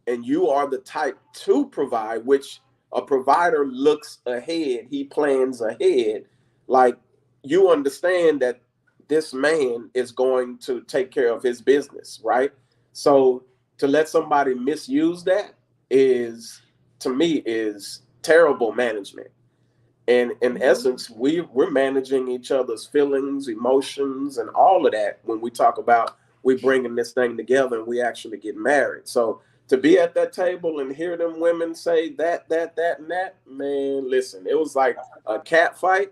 and you are the type to provide, which a provider looks ahead, he plans ahead, like you understand that this man is going to take care of his business, right? So to let somebody misuse that is, to me, is terrible management. And in essence, we're managing each other's feelings, emotions, and all of that when we talk about we bringing this thing together and we actually get married. So to be at that table and hear them women say that, and that, man, listen, it was like a cat fight.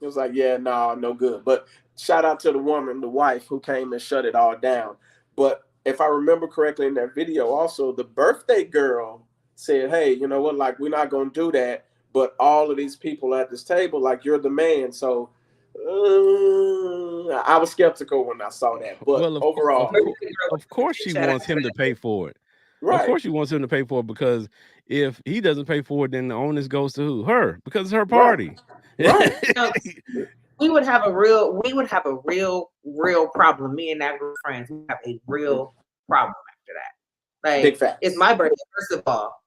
It was like, yeah, no good. But shout out to the woman, the wife, who came and shut it all down. But if I remember correctly in that video, also the birthday girl said, hey, you know what, like, we're not going to do that. But all of these people at this table, like, you're the man. So I was skeptical when I saw that. But overall, of course she wants him to pay for it. Right. Of course she wants him to pay for it, because if he doesn't pay for it, then the onus goes to who? Her, because it's her party. Right. we would have a real problem. Me and that group of friends, we have a real problem after that. Like, big fact. It's my birthday, first of all.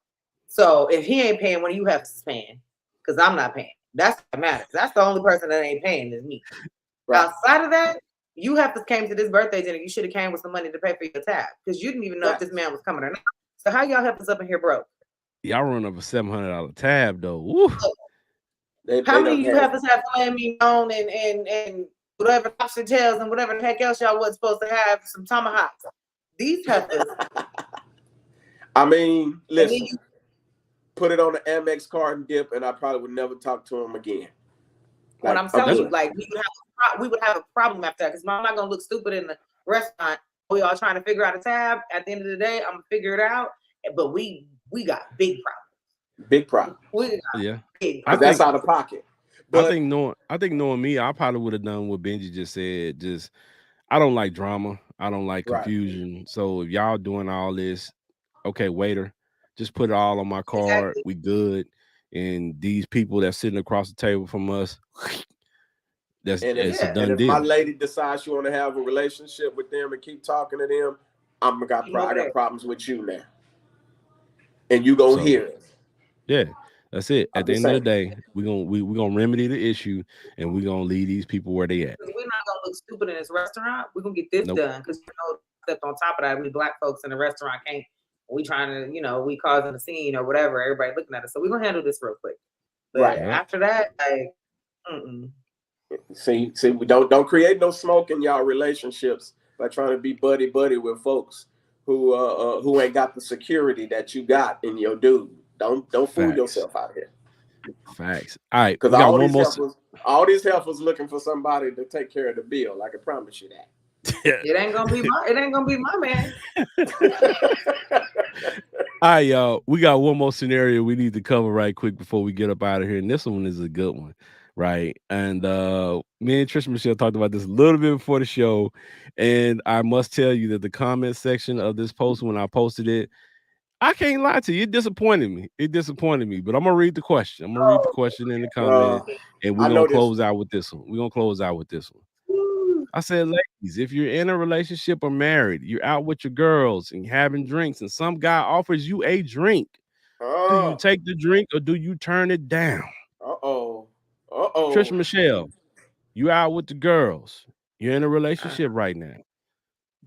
So if he ain't paying, what do you have to paying? Because I'm not paying. That's what matters. That's the only person that ain't paying is me. Right. Outside of that, you have to came to this birthday dinner. You should have came with some money to pay for your tab, because you didn't even know if this man was coming or not. So how y'all help us up in here broke? Y'all run up a $700 tab though. Woo. How many of you have us have filet mignon and whatever lobster tails and whatever the heck else y'all was supposed to have, some tomahawks? These heifers. I mean, listen, put it on the Amex card and dip, and I probably would never talk to him again. What I'm telling you, like, we would have a problem after that, because I'm not gonna look stupid in the restaurant. We all trying to figure out a tab. At the end of the day, I'm gonna figure it out. But we got big problems. Big problem. That's out of pocket. But I think knowing me, I probably would have done what Benji just said. Just, I don't like drama. I don't like confusion. Right. So if y'all doing all this, okay, waiter, just put it all on my card. Exactly. We good. And these people that's sitting across the table from us, it's a done deal. If my lady decides she want to have a relationship with them and keep talking to them, I got problems with you now. And you gonna hear it. Yeah, that's it. At the end of the day, we're gonna remedy the issue, and we're gonna leave these people where they at. We're not gonna look stupid in this restaurant. We're gonna get this done, because stepped on top of that, we black folks in the restaurant can't. We trying to, we causing a scene or whatever. Everybody looking at us, so we're gonna handle this real quick. But after that, like, See, we don't create no smoke in y'all relationships by trying to be buddy with folks who ain't got the security that you got in your dude. Don't fool yourself out here. Facts. All right, because all these heifers looking for somebody to take care of the bill. I can promise you that. It ain't gonna be my man. All right, y'all. We got one more scenario we need to cover right quick before we get up out of here, and this one is a good one, right? And me and Trisha Michelle talked about this a little bit before the show, and I must tell you that the comment section of this post, when I posted it, I can't lie to you, it disappointed me. It disappointed me, but I'm gonna read the question. I'm gonna read the question in the comment, and we're I gonna know this. close out with this one. We're gonna close out with this one. I said, ladies, if you're in a relationship or married, you're out with your girls and having drinks, and some guy offers you a drink. Do you take the drink or do you turn it down? Trisha Michelle, you out with the girls. You're in a relationship right now.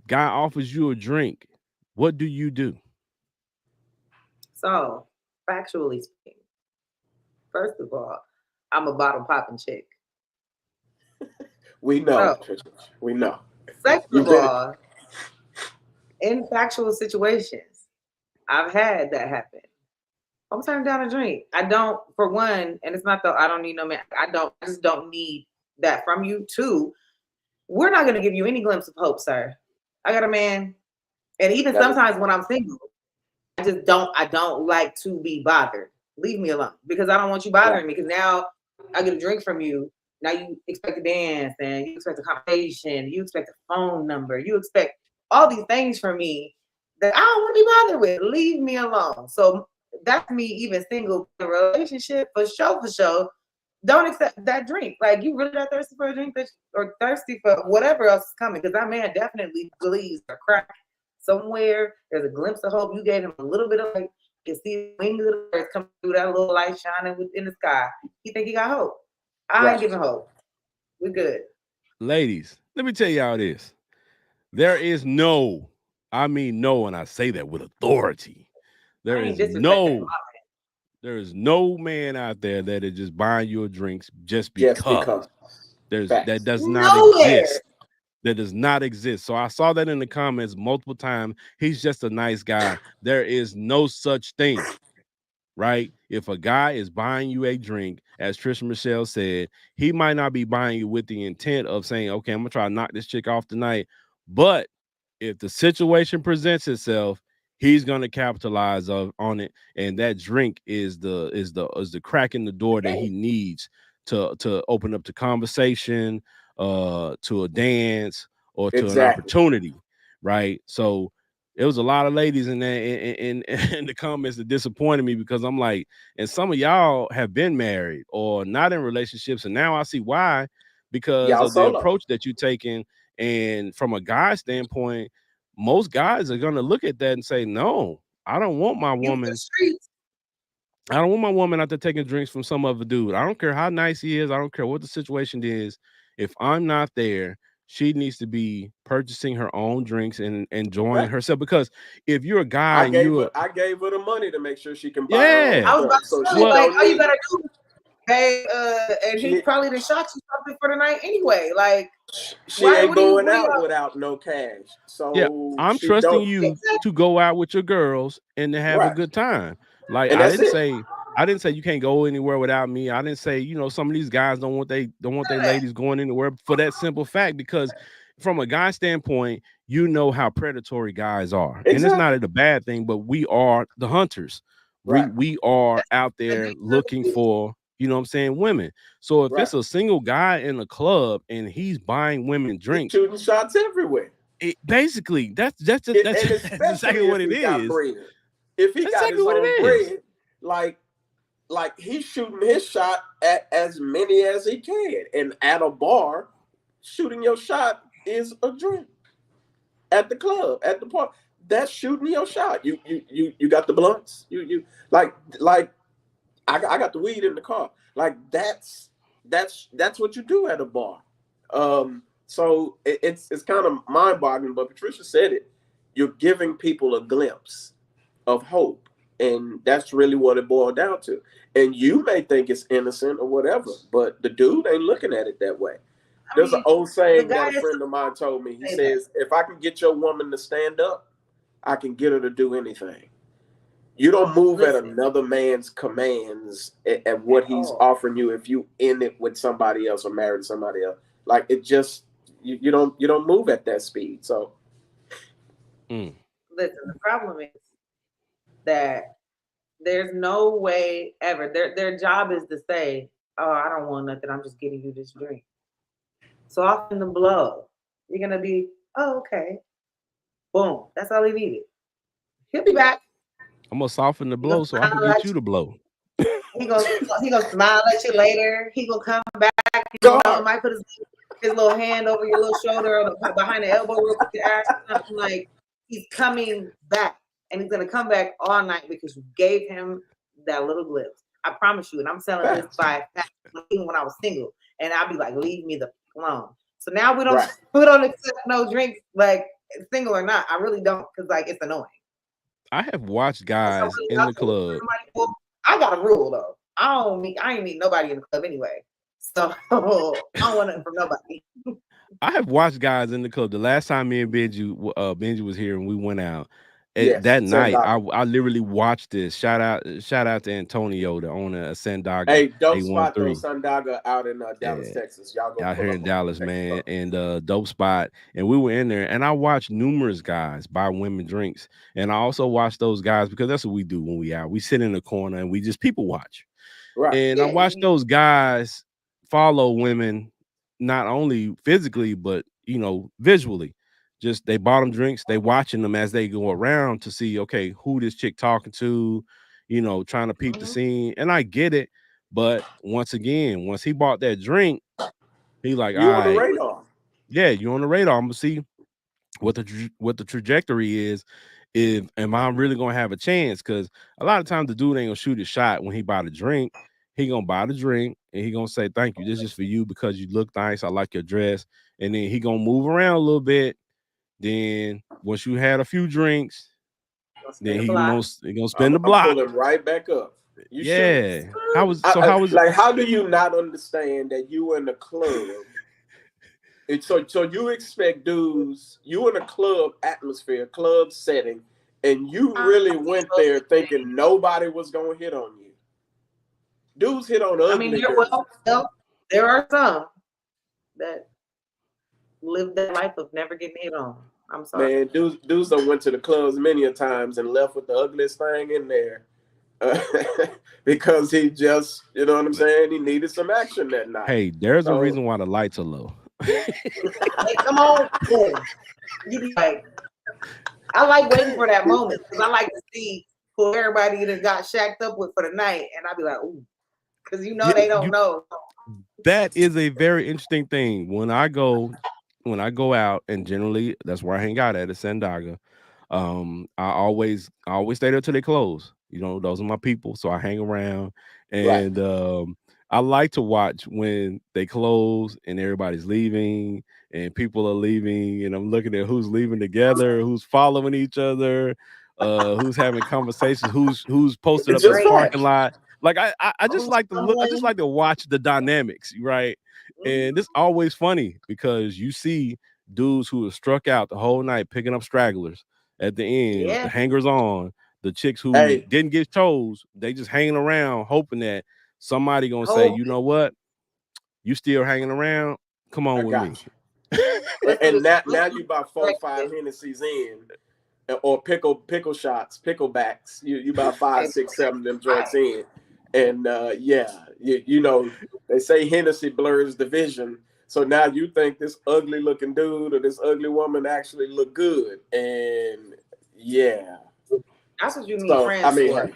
Guy offers you a drink. What do you do? So, factually speaking, first of all, I'm a bottle popping chick. We know. We know. Second of all, in factual situations, I've had that happen. I'm turning down a drink. I don't, for one, and it's not that I don't need no man. I just don't need that from you. Two, we're not going to give you any glimpse of hope, sir. I got a man. And even sometimes when I'm single, I don't like to be bothered. Leave me alone because I don't want you bothering me because now I get a drink from you. Now you expect to dance and you expect a conversation. You expect a phone number. You expect all these things from me that I don't want to be bothered with. Leave me alone. So that's me even single in a relationship for sure. Don't accept that drink. Like you really that thirsty for a drink or thirsty for whatever else is coming because that man definitely believes a crack somewhere. There's a glimpse of hope. You gave him a little bit of like you can see wings of the birds coming through that little light shining in the sky. He think he got hope. I ain't giving hope. We good. Ladies, let me tell y'all this. There is no, I mean no, and I say that with authority. There is no man out there that is just buying you a drink just because. That does not exist. That does not exist. So I saw that in the comments multiple times. He's just a nice guy. There is no such thing, right? If a guy is buying you a drink, as Trisha Michelle said, he might not be buying you with the intent of saying, okay, I'm gonna try to knock this chick off tonight. But if the situation presents itself, he's gonna capitalize on it, and that drink is the crack in the door that he needs to open up the conversation, to a dance or to an opportunity, right? So it was a lot of ladies in there in the comments that disappointed me because I'm like, and some of y'all have been married or not in relationships, and now I see why, because of the approach that you're taking. And from a guy standpoint, most guys are gonna look at that and say, no, I don't want my woman. I don't want my woman out there taking drinks from some other dude. I don't care how nice he is. I don't care what the situation is. If I'm not there, she needs to be purchasing her own drinks and enjoying herself. Because if you're a guy, I gave her the money to make sure she can buy her own. I was about to say, like, all you gotta do, hey, and he probably done shot you something for the night anyway. Like, she ain't going out without no cash. So yeah, I'm trusting you to go out with your girls and to have a good time. Like I didn't say you can't go anywhere without me. I didn't say, some of these guys don't want their ladies going anywhere for that simple fact, because from a guy standpoint, how predatory guys are. Exactly. And it's not a bad thing, but we are the hunters. Right. We are out there looking for, women. So if it's a single guy in a club and he's buying women drinks, shooting shots everywhere. Basically, that's exactly what it is. If he got his own bread, like he's shooting his shot at as many as he can. And at a bar, shooting your shot is a drink. At the club, at the park, that's shooting your shot. You got the blunts. You like I got the weed in the car. Like that's what you do at a bar. So it's kind of mind-boggling, but Patricia said it. You're giving people a glimpse of hope, and that's really what it boiled down to. And you may think it's innocent or whatever, but the dude ain't looking at it that way. There's an old saying that a friend of mine told me. He says, if I can get your woman to stand up, I can get her to do anything. You don't move at another man's commands at what he's offering you if you in it with somebody else or married to somebody else. Like it just you don't move at that speed. So listen, the problem is that there's no way ever. Their job is to say oh, I don't want nothing. I'm just getting you this drink. So often the blow, you're gonna be, oh, okay. Boom. That's all he needed. He'll be back. I'm gonna soften the blow so I can get you to blow. He gonna smile at you later. He gonna come back. You know, might put his little hand over your little shoulder or behind the elbow real quick to ask something. Like, he's coming back, and he's gonna come back all night because you gave him that little glimpse. I promise you. And I'm selling this by even when I was single, and I'll be like, leave me the alone. So now we don't accept no drinks, like single or not. I really don't, because like it's annoying. I have watched guys in the club. I got a rule though. I ain't meet nobody in the club anyway. So I don't want nothing from nobody. I have watched guys in the club. The last time me and Benji was here and we went out, that night I literally watched this. Shout out to Antonio, the owner of Sandaga. Hey, dope spot though, Sandaga out in Dallas, Texas. Y'all go out here in Dallas, man, and dope spot. And we were in there, and I watched numerous guys buy women drinks, and I also watched those guys because that's what we do when we out. We sit in the corner and we just people watch. Right. And I watched those guys follow women, not only physically but visually. Just they bought them drinks, they watching them as they go around to see, okay, who this chick talking to, trying to peep the scene. And I get it, but once again, once he bought that drink, he like, you on the radar. Yeah, you on the radar. I'm gonna see what the trajectory is. Am I really gonna have a chance? Because a lot of times the dude ain't gonna shoot his shot when he buy the drink. He gonna buy the drink and he gonna say, thank you, this is for you because you look nice, I like your dress. And then he gonna move around a little bit. Then once you had a few drinks, then he gonna spin the block. Pull him right back up. How do you not understand that you in the club? So you expect dudes, you in a club atmosphere, club setting, and you really went there thinking nobody was gonna hit on you. Dudes hit on ugly girls. There are some that live that life of never getting hit on. I'm sorry. Man, dudes done went to the clubs many a times and left with the ugliest thing in there. Because he just, you know what I'm saying? He needed some action that night. Hey, there's a reason why the lights are low. Hey, come on. You be like, I like waiting for that moment because I like to see who everybody that got shacked up with for the night. And I'll be like, ooh, because they don't know. That is a very interesting thing. When I go out, and generally that's where I hang out at Sandaga. I always stay there till they close. Those are my people, so I hang around, and I like to watch when they close and everybody's leaving and people are leaving, and I'm looking at who's leaving together, who's following each other, who's having conversations, who's posted up in the parking lot. Like I just like to look. I just like to watch the dynamics, right? And it's always funny because you see dudes who have struck out the whole night picking up stragglers at the end, the hangers on, the chicks who didn't get chose. They just hanging around hoping that somebody gonna say, you know what, you still hanging around? Come on with me. And now you about 4 or 5 Hennessy's in, or pickle shots, picklebacks. You about 5, 6, 7 of them joints in. And they say Hennessy blurs the vision. So now you think this ugly looking dude or this ugly woman actually look good. And that's what you need friends for.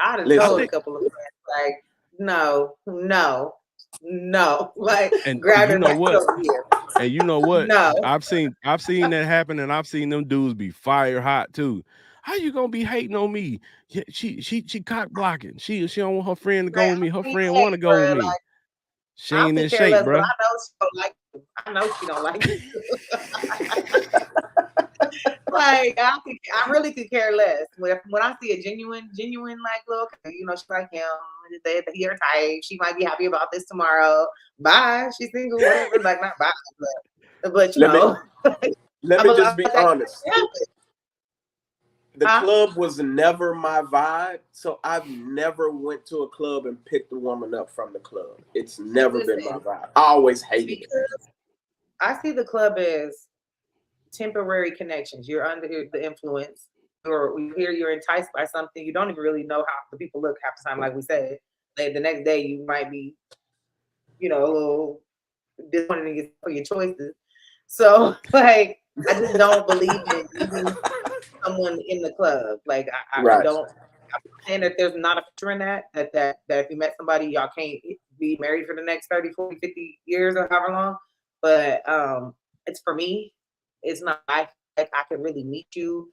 I'd have told a couple of friends, like, no. Like, and grab you know what? over here. And you know what? No. I've seen that happen, and I've seen them dudes be fire hot too. How you gonna be hating on me? She cock blocking. She don't want her friend to go with me. Her friend want to go with me. Like, she ain't in shape, bro. I know she don't like you. Like, I really could care less. When I see a genuine like, look, she's like him. He her type. She might be happy about this tomorrow. Bye. She's single. Whatever. Like, not bye, but let me just be honest. The club was never my vibe, so I've never went to a club and picked a woman up from the club. It's never been my vibe. I always hated it. I see the club as temporary connections. You're under the influence. you hear you're enticed by something, you don't even really know how the people look half the time. Like we said, like the next day you might be, a little disappointed for your choices. So like, I just don't believe in meeting someone in the club. Like I don't. I'm saying that there's not a feature in that if you met somebody, y'all can't be married for the next 30, 40, 50 years or however long. But it's for me. It's not like I can really meet you,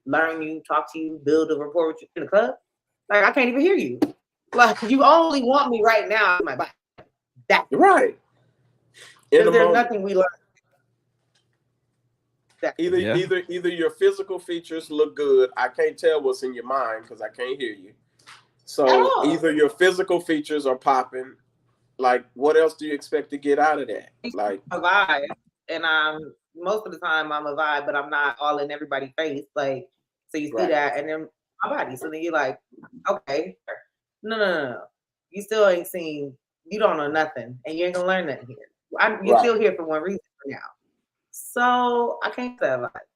learn you, talk to you, build a rapport with you in the club. Like I can't even hear you. Like you only want me right now in my body. That's right. Because there's nothing we learn. Either your physical features look good. I can't tell what's in your mind because I can't hear you. So either your physical features are popping. Like, what else do you expect to get out of that? Like a vibe, and most of the time I'm a vibe, but I'm not all in everybody's face. Like, so you see that, and then my body. So then you're like, okay, no. You still ain't seen. You don't know nothing, and you ain't gonna learn nothing here. You're still here for one reason for now. So I can't say that.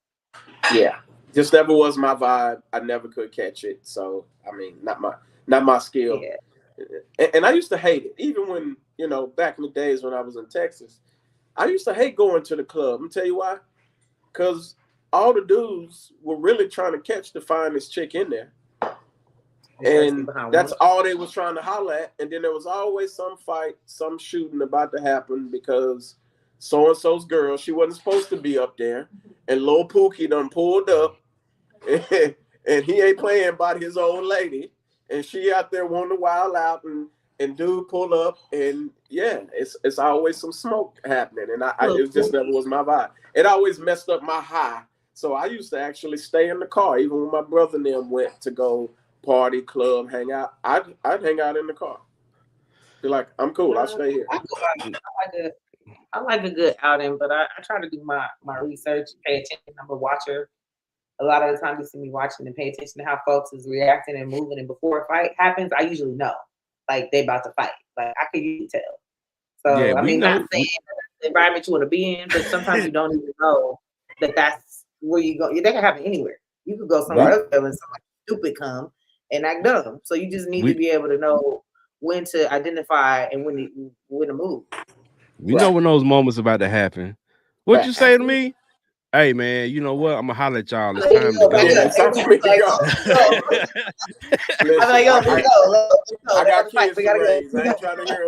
Yeah, just never was my vibe. I never could catch it. So I mean, not my skill. Yeah. And I used to hate it, even when back in the days when I was in Texas. I used to hate going to the club. Let me tell you why. Because all the dudes were really trying to catch the finest chick in there. And that's all they was trying to holler at. And then there was always some fight, some shooting about to happen because so-and-so's girl, she wasn't supposed to be up there. And Lil Pookie done pulled up. And he ain't playing about his old lady. And she out there wanting to wild out and dude pull up. And yeah, it's always some smoke happening. And it just never was my vibe. It always messed up my high. So I used to actually stay in the car. Even when my brother and them went to go party, club, hang out, I'd hang out in the car. Be like, I'm cool. I'll stay here. I like a good outing, but I try to do my research, pay attention. I'm a watcher. A lot of the time you see me watching and pay attention to how folks is reacting and moving. And before a fight happens, I usually know, like, they about to fight. Like, I can usually tell. So, yeah, I mean, not saying the environment you want to be in, but sometimes you don't even know that's where you go. They can happen anywhere. You could go somewhere else and somebody stupid come and act dumb. So you just need to be able to know when to identify and when to move. We know when those moments about to happen. What you say to me? Hey man, you know what? I'm gonna holler at y'all. It's time to go. It's time for me to go. I'm like, yo, let's go. I got kids to raise. I ain't trying to hear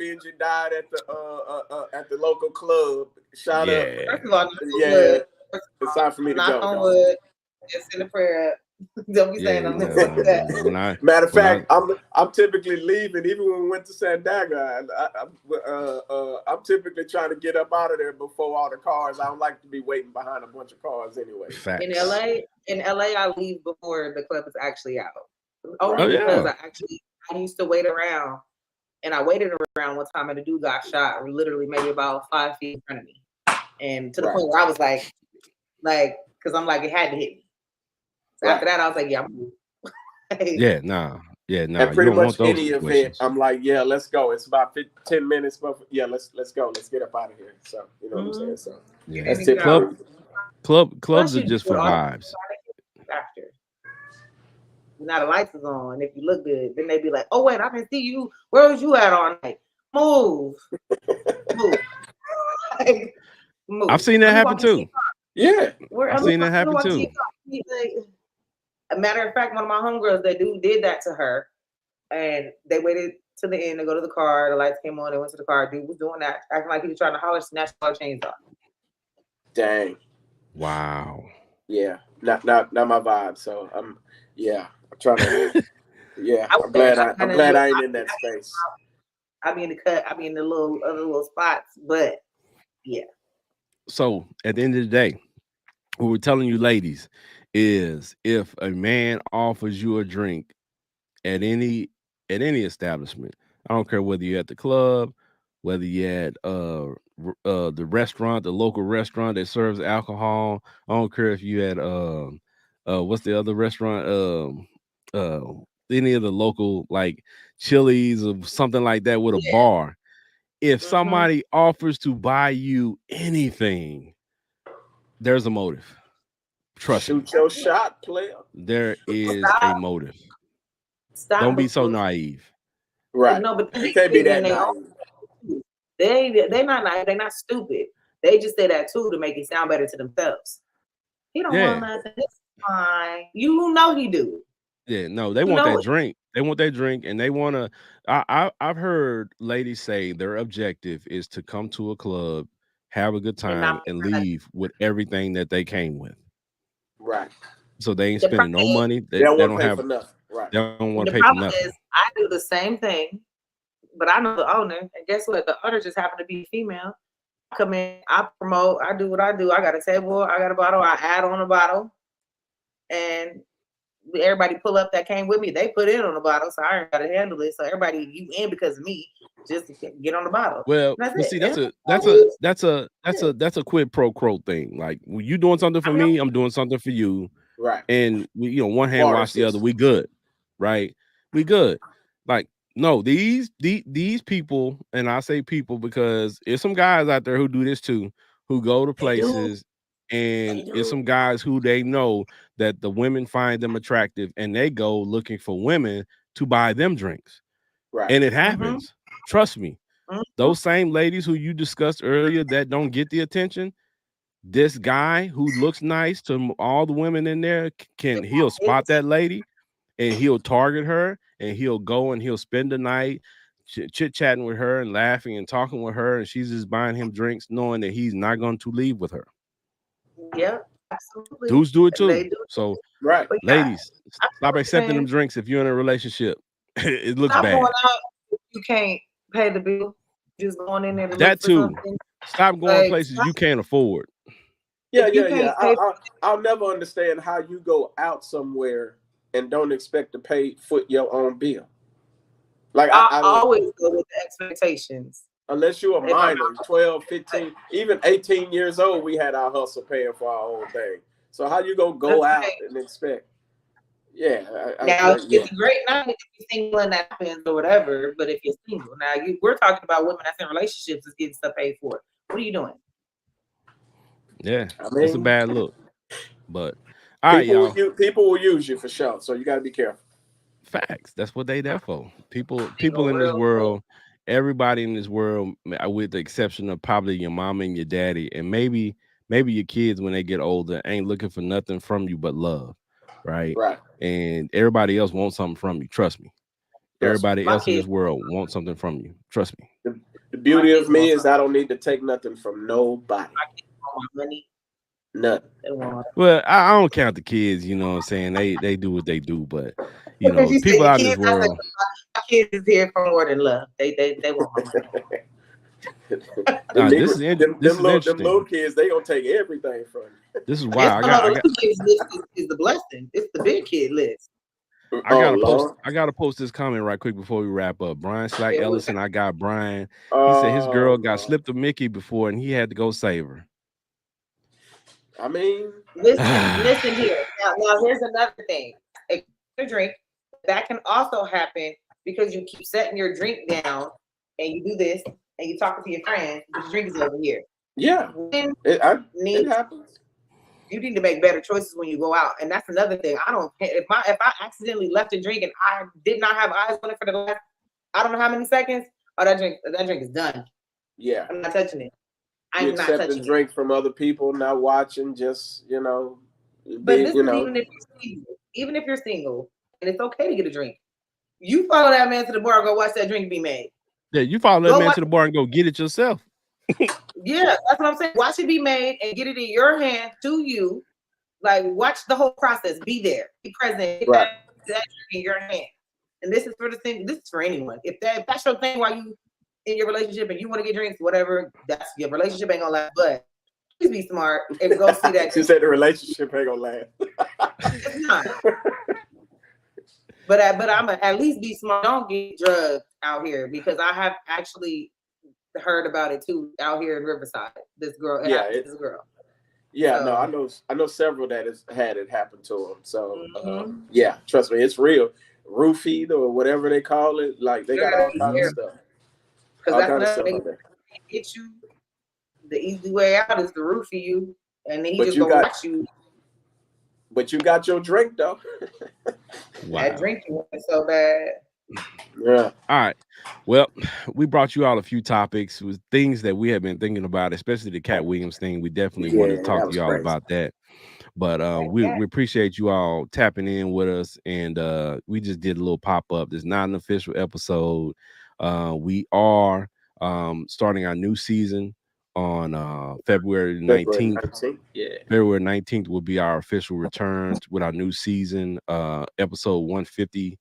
Benji died at the local club. Shout out. First of all, it's time for me to go. Just in a prayer. Don't be saying nothing like that. Matter of fact, I'm typically leaving. Even when we went to Sandaga, I'm typically trying to get up out of there before all the cars. I don't like to be waiting behind a bunch of cars anyway. Facts. In LA, I leave before the club is actually out. Because I used to wait around, and I waited around one time, and the dude got shot, literally maybe about 5 feet in front of me, and to the point where I was like, because I'm like, it had to hit me. So after that, I was like, And pretty much any event, I'm like, yeah, let's go. It's about 10 minutes, but yeah, let's go. Let's get up out of here. So you know what I'm saying. So that's clubs are just for vibes. After now the lights is on, if you look good, then they be like, oh wait, I can see you. Where was you at all night? Move. Move. I've seen that happen too. Yeah, I've seen that happen too. A matter of fact, one of my homegirls, that dude did that to her, and they waited to the end to go to the car. The lights came on. They went to the car. Dude was doing that, acting like he was trying to holler, snatch all chains off. Dang. Wow. Yeah, not my vibe. So I'm trying to. Yeah, I'm glad I ain't in that space. I be in the cut. I be in the little spots, but yeah. So at the end of the day, what we're telling you, ladies, is if a man offers you a drink at any establishment, I don't care whether you're at the club, whether you're at the restaurant, the local restaurant that serves alcohol. I don't care if you at what's the other restaurant? Any of the local like Chili's or something like that with a bar. If somebody offers to buy you anything, there's a motive. Trust me. Shoot your shot, player. There is a motive. Stop. Don't be so naive. Right. No, but you can't be that naive. They not naive. They're not stupid. They just say that too to make it sound better to themselves. He don't want nothing. It's fine. You know he do. Yeah, no, they want that drink. They want that drink, and they want to. I've heard ladies say their objective is to come to a club, have a good time, and leave with everything that they came with. Right. So they ain't spending no money. They don't pay for nothing. Right. They don't want to pay for nothing. Is, I do the same thing, but I know the owner, and guess what? The owner just happened to be female. I come in, I promote, I do what I do. I got a table, I got a bottle, I add on a bottle, and everybody pull up that came with me. They put in on the bottle, so I got to handle it. So everybody, you in because of me, just get on the bottle. Well, see, that's a quid pro quo thing. Like, when you doing something for me, I'm doing something for you. Right. And we, one hand wash the other. We good, right? We good. Like, no, these people, and I say people because there's some guys out there who do this too, who go to places, and it's some guys who they know that the women find them attractive, and they go looking for women to buy them drinks. Right. And it happens. Trust me. Those same ladies who you discussed earlier that don't get the attention, this guy who looks nice to all the women in there, he'll spot that lady, and he'll target her, and he'll go and he'll spend the night chit-chatting with her and laughing and talking with her, and she's just buying him drinks knowing that he's not going to leave with her. Yeah, absolutely. Dudes do it too. So, right, ladies, stop accepting them drinks if you're in a relationship. It looks bad. Going out, you can't pay the bill. Just going in there to that too. Something. Stop going places you can't afford. Yeah. I'll never understand how you go out somewhere and don't expect to foot your own bill. Like I always go with the expectations. Unless you're a minor, 12, 15, even 18 years old, we had our hustle paying for our own thing. So how you gonna go out and expect? Yeah. It's a great night if you're single and that happens or whatever. But if you're single, we're talking about women that's in relationships that's getting stuff paid for. What are you doing? Yeah, it's a bad look. But all right, y'all. People will use you for sure, so you got to be careful. Facts. That's what they there for. People in this world, everybody in this world, with the exception of probably your mama and your daddy, and maybe your kids when they get older, ain't looking for nothing from you but love, right? Right. And everybody else wants something from you. Trust me. Everybody else in this world wants something from you. Trust me. The beauty of me is I don't need to take nothing from nobody. Money. Nothing. Well, I don't count the kids, you know what I'm saying? They do what they do, but you know, people out in this world. My kids is here for more than love. They want my money. Them little kids, they gonna take everything from you. This is why I got kids list is the blessing. It's the big kid list. I gotta post this comment right quick before we wrap up. Brian Slack Ellison, I got Brian. He said his girl got slipped a Mickey before and he had to go save her. I mean, listen here. Now here's another thing. A drink that can also happen because you keep setting your drink down and you do this and you talking to your friends. The drink is over here. Yeah, it happens. You need to make better choices when you go out, and that's another thing. If I accidentally left a drink and I did not have eyes on it for the last, I don't know how many seconds. Oh, that drink is done. Yeah, I'm not touching it. I'm not touching it. Drink from other people, not watching, just But even if you're single, and it's okay to get a drink, you follow that man to the bar and go watch that drink be made. Yeah, you follow that man to the bar and go get it yourself. Yeah, that's what I'm saying. Watch it be made and get it in your hand to you. Like, watch the whole process. Be there. Be present. Right. That drink in your hand. And this is for the thing. This is for anyone. If that's your thing while you in your relationship and you want to get drinks, whatever, that's your relationship ain't gonna last. But please be smart and go see that. She said the relationship ain't gonna last. It's not. But I'm at least be smart. Don't get drugged out here because I have actually heard about it too out here in Riverside. This girl, this girl. Yeah, so, no, I know several that has had it happen to them. So yeah, trust me, it's real. Roofied or whatever they call it, like they got all kinds of stuff. Because that's another thing. Get you the easy way out is to roofie you, and then he just gonna watch you. But you got your drink though. Wow. That drink you want so bad. Yeah. All right. Well, we brought you all a few topics with things that we have been thinking about, especially the Katt Williams thing. We definitely wanted to talk to you all about that. But we appreciate you all tapping in with us, and we just did a little pop-up. It's not an official episode. We are starting our new season on February 19th. Yeah. February 19th will be our official return with our new season, episode 150.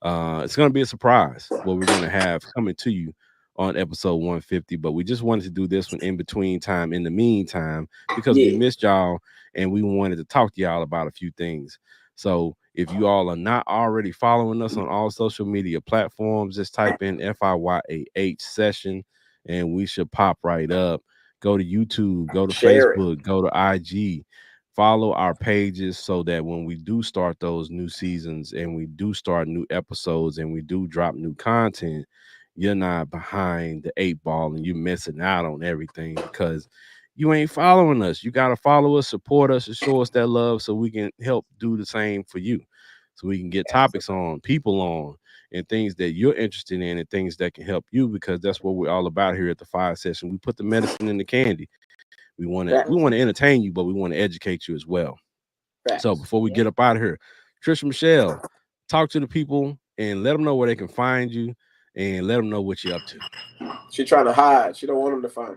It's going to be a surprise what we're going to have coming to you on episode 150, but we just wanted to do this one in between time, in the meantime, because we missed y'all and we wanted to talk to y'all about a few things. So if you all are not already following us on all social media platforms, just type in FIYAH session and we should pop right up. Go to YouTube, go to Facebook, go to IG. Follow our pages so that when we do start those new seasons and we do start new episodes and we do drop new content, you're not behind the 8 ball and you're missing out on everything because you ain't following us. You got to follow us, support us, and show us that love so we can help do the same for you. So we can get topics on, people on, and things that you're interested in and things that can help you, because that's what we're all about here at the Fiyah Session. We put the medicine in the candy. We want to entertain you, but we want to educate you as well. So before we get up out of here, Trisha Michelle, talk to the people and let them know where they can find you and let them know what you're up to. She's trying to hide. She don't want them to find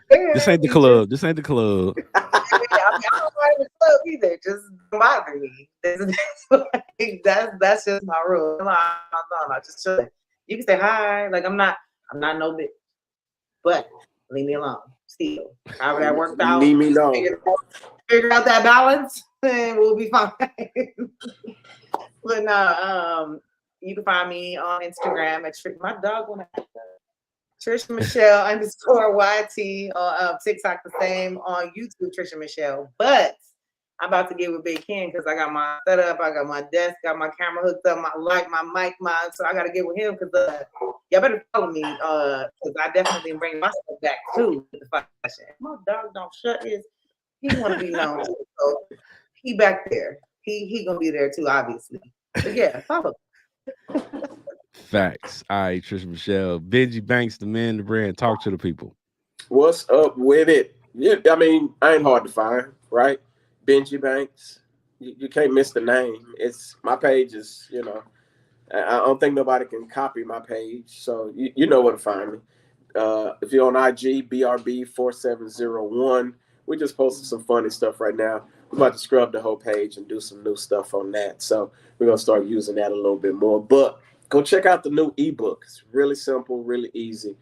This ain't the club. This ain't the club. I don't like the club either. Just don't bother me. That's just my rule. No, just chill. You can say hi. Like I'm not no bitch. But leave me alone. Still. However that worked out. Leave me alone. Figure out that balance and we'll be fine. But no, you can find me on Instagram at my dog wanna Trisha Michelle _YT on TikTok the same, on YouTube Trisha Michelle. But I'm about to get with Big Ken because I got my setup, I got my desk, got my camera hooked up, my light, my mic, so I gotta get with him because y'all better follow me because I definitely bring my stuff back too. My dog don't shut his. He want to be known, so he back there. He gonna be there too, obviously. But yeah, follow. Facts. All right, Trisha Michelle. Benji Banks, the man, the brand. Talk to the people. What's up with it? Yeah, I mean, I ain't hard to find, right? Benji Banks. You can't miss the name. It's my page is, I don't think nobody can copy my page. So you know where to find me. If you're on IG, BRB4701. We just posted some funny stuff right now. We're about to scrub the whole page and do some new stuff on that. So we're going to start using that a little bit more. But go check out the new ebook. It's really simple, really easy.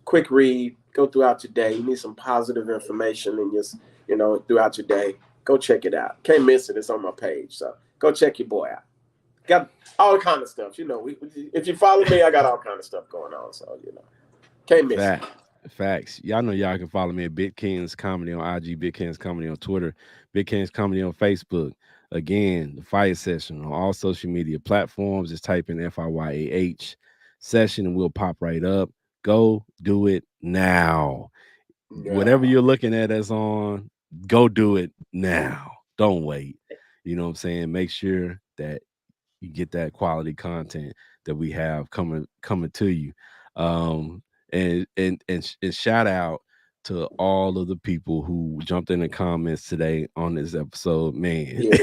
Quick read. Go throughout your day. You need some positive information and just, throughout your day. Go check it out. Can't miss it. It's on my page. So go check your boy out. Got all kind of stuff. If you follow me, I got all kind of stuff going on. So, can't miss it. Facts. Y'all know y'all can follow me at Big Ken's Comedy on IG, Big Ken's Comedy on Twitter, Big Ken's Comedy on Facebook. Again, the Fiyah Session on all social media platforms. Just type in FIYAH session and we'll pop right up. Go do it now. Yeah. Whatever you're looking at us on, go do it now. Don't wait. You know what I'm saying? Make sure that you get that quality content that we have coming to you. And shout out to all of the people who jumped in the comments today on this episode. Man,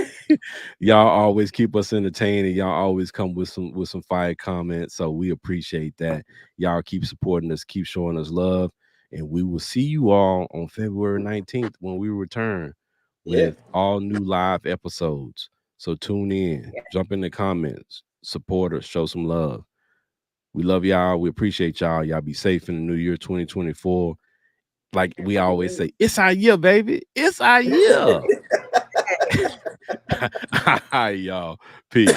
y'all always keep us entertained and y'all always come with some fire comments. So we appreciate that. Y'all keep supporting us, keep showing us love, and we will see you all on February 19th when we return with all new live episodes. So tune in, jump in the comments, support us, show some love. We love y'all. We appreciate y'all. Y'all be safe in the new year 2024. Like we always say, it's our year, baby. It's our year. All right, y'all. Peace.